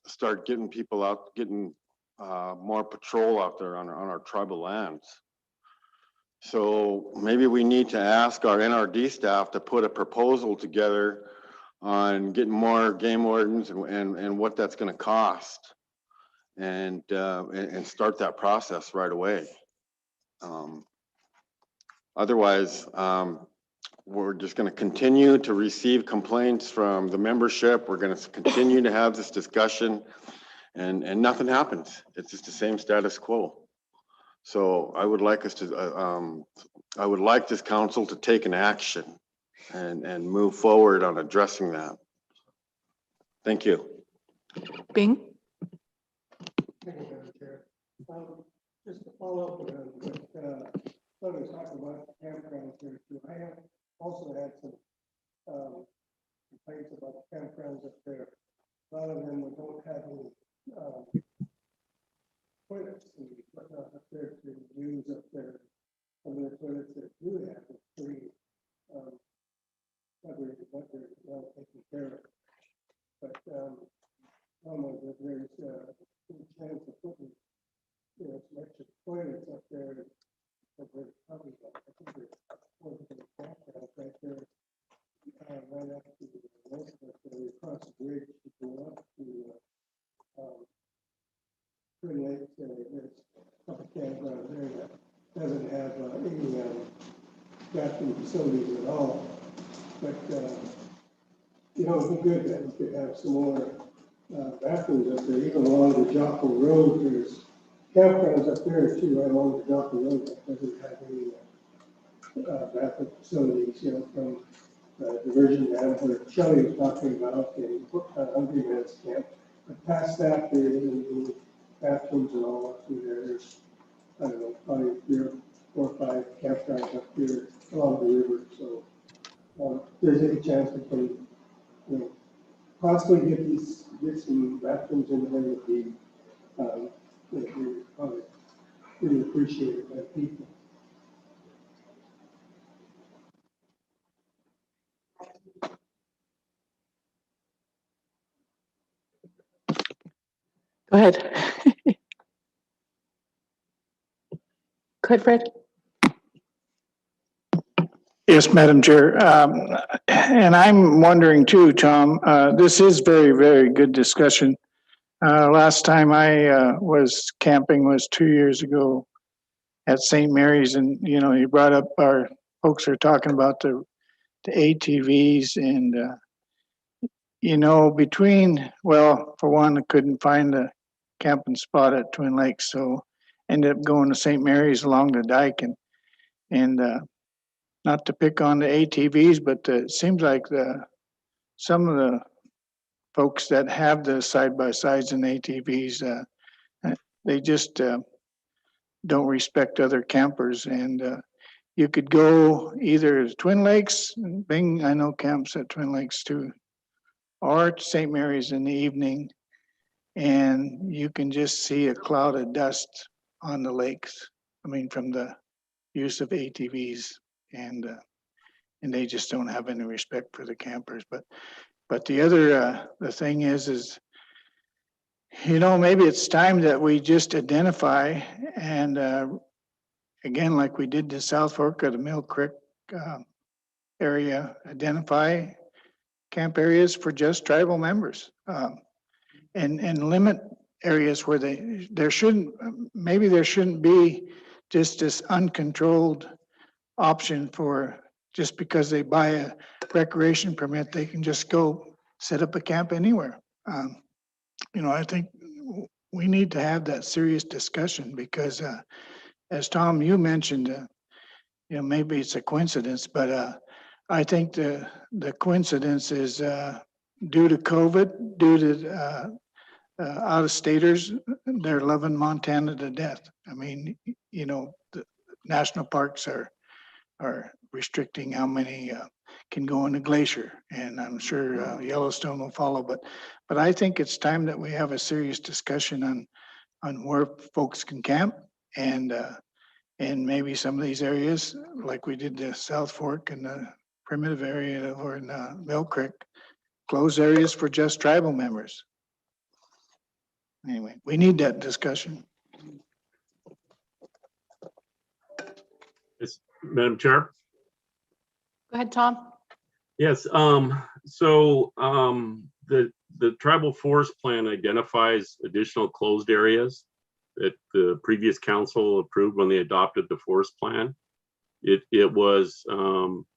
start getting people out, getting more patrol out there on our tribal lands. So maybe we need to ask our NRD staff to put a proposal together on getting more game wardens and what that's going to cost, and start that process right away. Otherwise, we're just going to continue to receive complaints from the membership. We're going to continue to have this discussion and nothing happens. It's just the same status quo. So I would like us to, I would like this council to take an action and move forward on addressing that. Thank you. Bing? Thank you, Madam Chair. Just to follow up with what was talking about campgrounds here too. I have also had some complaints about campgrounds up there. A lot of them don't have any toilets and whatnot up there to use up there. Some of the toilets that do have are pretty what they're well taken care of. But almost there's a chance of putting some extra toilets up there. But there's probably I think there's one of the campgrounds right there right up to the west of there across the bridge to go up to Twin Lakes. There's a couple campgrounds there that doesn't have any bathroom facilities at all. But it'd be good that we could have some more bathrooms up there, even along the Joppa Road. There's campgrounds up there too, right along the Joppa Road that doesn't have any bathroom facilities, from diversion dam where Shelley was talking about and Hungry Man's Camp. But past that, there isn't any bathrooms and all up through there. There's, I don't know, probably 3 or 4 or 5 campgrounds up here along the river. So if there's any chance we can, possibly get some bathrooms in there would be probably really appreciated by people. Go ahead. Go ahead, Fred. Yes, Madam Chair. And I'm wondering too, Tom, this is very, very good discussion. Last time I was camping was 2 years ago at St. Mary's, and you brought up our folks are talking about the ATVs and for one, I couldn't find a camping spot at Twin Lakes, so ended up going to St. Mary's along the dike and not to pick on the ATVs, but it seems like some of the folks that have the side-by-sides and ATVs, they just don't respect other campers. And you could go either to Twin Lakes, Bing, I know camps at Twin Lakes too, or to St. Mary's in the evening, and you can just see a cloud of dust on the lakes. I mean, from the use of ATVs, and they just don't have any respect for the campers. But the other the thing is maybe it's time that we just identify and again, like we did the South Fork of the Mill Creek area, identify camp areas for just tribal members, and limit areas where there shouldn't be just this uncontrolled option for just because they buy a recreation permit, they can just go set up a camp anywhere. I think we need to have that serious discussion because, as Tom, you mentioned, maybe it's a coincidence, but I think the coincidence is due to COVID, due to out-of-staters, they're loving Montana to death. I mean, the national parks are restricting how many can go in the glacier, and I'm sure Yellowstone will follow. But I think it's time that we have a serious discussion on where folks can camp, and maybe some of these areas, like we did the South Fork and the primitive area over in Mill Creek, close areas for just tribal members. Anyway, we need that discussion. Yes, Madam Chair. Go ahead, Tom. Yes, the tribal forest plan identifies additional closed areas that the previous council approved when they adopted the forest plan. It was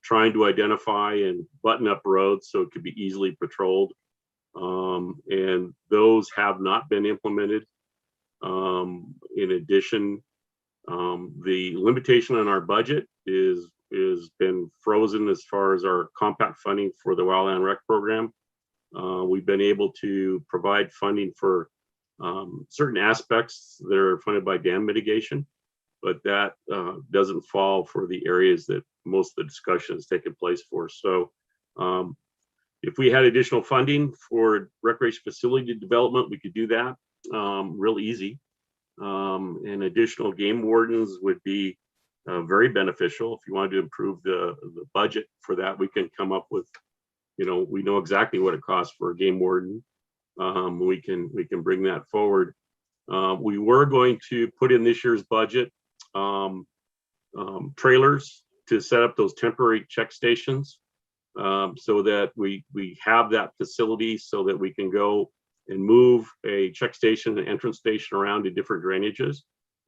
trying to identify and button up roads so it could be easily patrolled. And those have not been implemented. In addition, the limitation on our budget is been frozen as far as our compact funding for the wildland rec program. We've been able to provide funding for certain aspects that are funded by dam mitigation, but that doesn't fall for the areas that most of the discussion has taken place for. So if we had additional funding for recreation facility development, we could do that real easy. And additional game wardens would be very beneficial. If you wanted to improve the budget for that, we can come up with, we know exactly what it costs for a game warden. We can bring that forward. We were going to put in this year's budget trailers to set up those temporary check stations, so that we have that facility so that we can go and move a check station and entrance station around to different drainages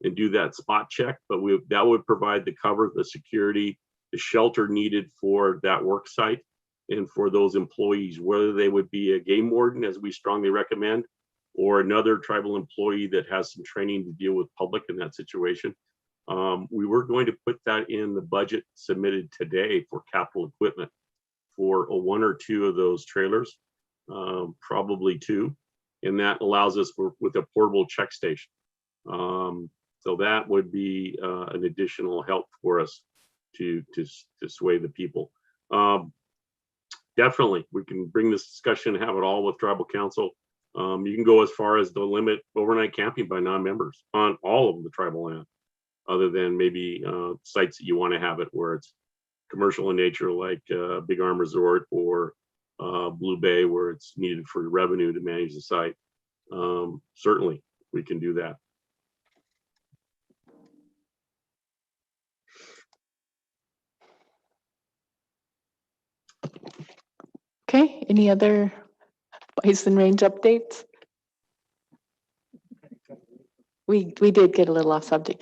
and do that spot check. But that would provide the cover, the security, the shelter needed for that work site and for those employees, whether they would be a game warden, as we strongly recommend, or another tribal employee that has some training to deal with public in that situation. We were going to put that in the budget submitted today for capital equipment for one or two of those trailers, probably two. And that allows us with a portable check station. So that would be an additional help for us to sway the people. Definitely, we can bring this discussion and have it all with tribal council. You can go as far as to limit overnight camping by non-members on all of the tribal land, other than maybe sites that you want to have it where it's commercial in nature, like Big Arm Resort or Blue Bay, where it's needed for revenue to manage the site. Certainly, we can do that. Okay, any other Bison Range updates? We did get a little off subject.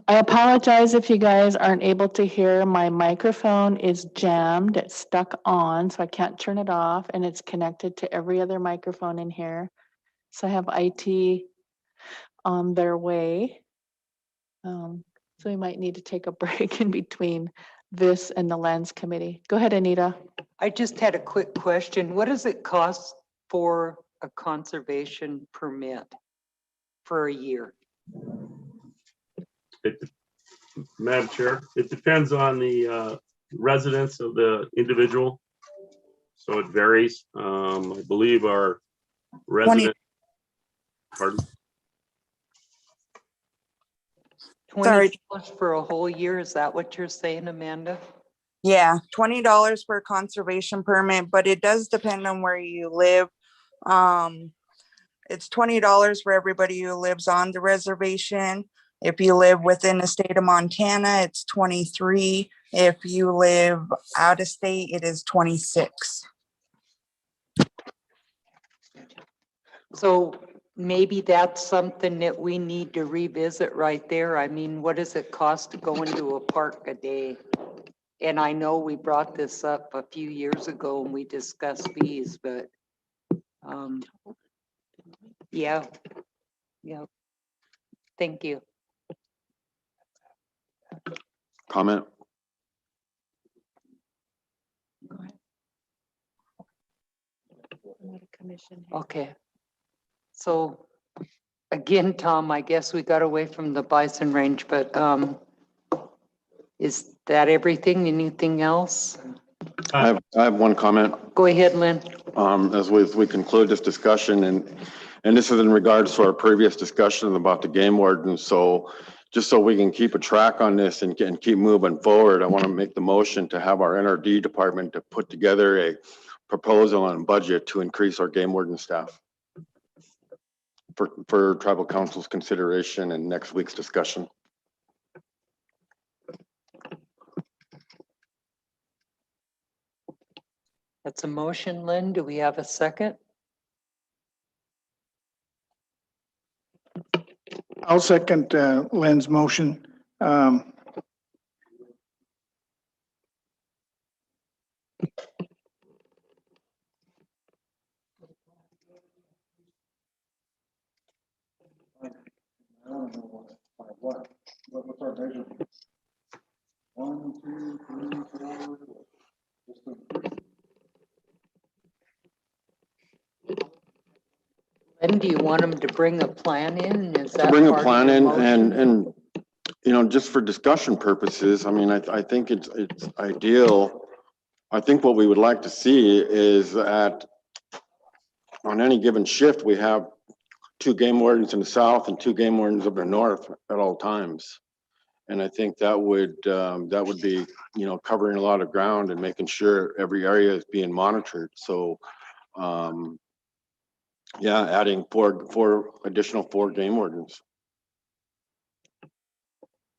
I apologize if you guys aren't able to hear. My microphone is jammed, it's stuck on, so I can't turn it off, and it's connected to every other microphone in here. So I have IT on their way. So we might need to take a break in between this and the Lands Committee. Go ahead, Anita. I just had a quick question. What does it cost for a conservation permit for a year? Madam Chair, it depends on the residence of the individual. So it varies. I believe our resident, pardon? $20 for a whole year, is that what you're saying, Amanda? Yeah, $20 for a conservation permit, but it does depend on where you live. It's $20 for everybody who lives on the reservation. If you live within the state of Montana, it's $23. If you live out of state, it is $26. So maybe that's something that we need to revisit right there. I mean, what does it cost to go into a park a day? And I know we brought this up a few years ago and we discussed fees, but yeah. Thank you. Comment? Okay. So again, Tom, I guess we got away from the Bison Range, but is that everything? Anything else? I have one comment. Go ahead, Lynn. As we conclude this discussion, and this is in regards to our previous discussion about the game warden. So just so we can keep a track on this and keep moving forward, I want to make the motion to have our NRD department to put together a proposal on budget to increase our game warden staff for tribal council's consideration and next week's discussion. That's a motion, Lynn. Do we have a second? I'll second Lynn's motion. What's our measurement? 1, 2, 3, 4. Just And do you want them to bring a plan in? Is that Bring a part of plan the in motion? and, you know, just for discussion purposes, I mean, I think it's ideal. I think what we would like to see is that on any given shift, we have 2 game wardens in the south and 2 game wardens up in the north at all times. And I think that would be, you know, covering a lot of ground and making sure every area is being monitored. So, yeah, adding four additional 4 game wardens.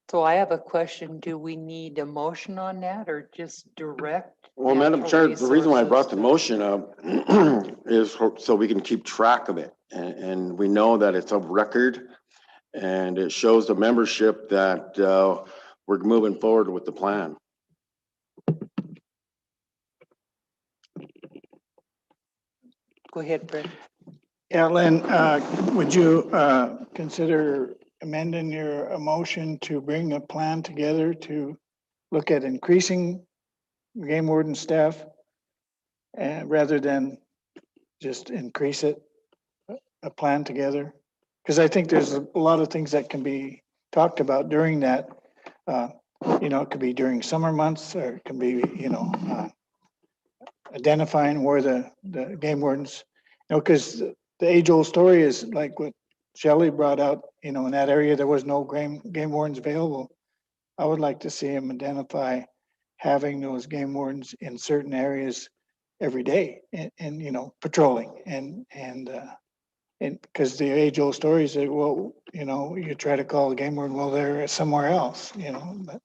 So I have a question. Do we need a motion on that or just direct? Well, Madam Chair, natural the reason why I brought the resources motion up is so we can keep track of it. And we know that it's of record and it shows the membership that we're moving forward with the plan. Go ahead, Brett. Yeah, Lynn, would you consider amending your motion to bring a plan together to look at increasing game warden staff rather than just increase it, a plan together? Because I think there's a lot of things that can be talked about during that. You know, it could be during summer months, or it can be, you know, identifying where the game wardens, you know, because the age-old story is like what Shelley brought out, you know, in that area, there was no game wardens available. I would like to see him identify having those game wardens in certain areas every day and you know, patrolling and because the age-old story is that, well, you know, you try to call a game warden, well, they're somewhere else, you know, but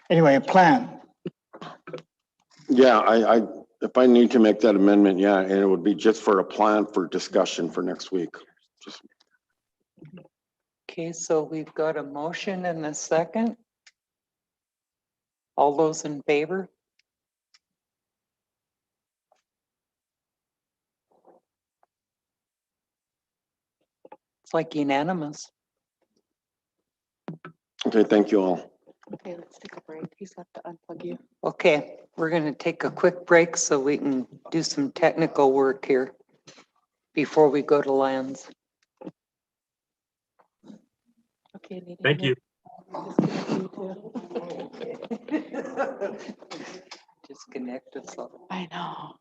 anyway, a plan. Yeah, if I need to make that amendment, yeah, and it would be just for a plan for discussion for next week. Just Okay, so we've got a motion and a second. All those in favor? It's like unanimous. okay, thank you all. Okay, let's take a break. He's got to unplug you. Okay, we're going to take a quick break so we can do some technical work here before we go to lands. Okay, Nadine. Thank you. Disconnect us all. I know.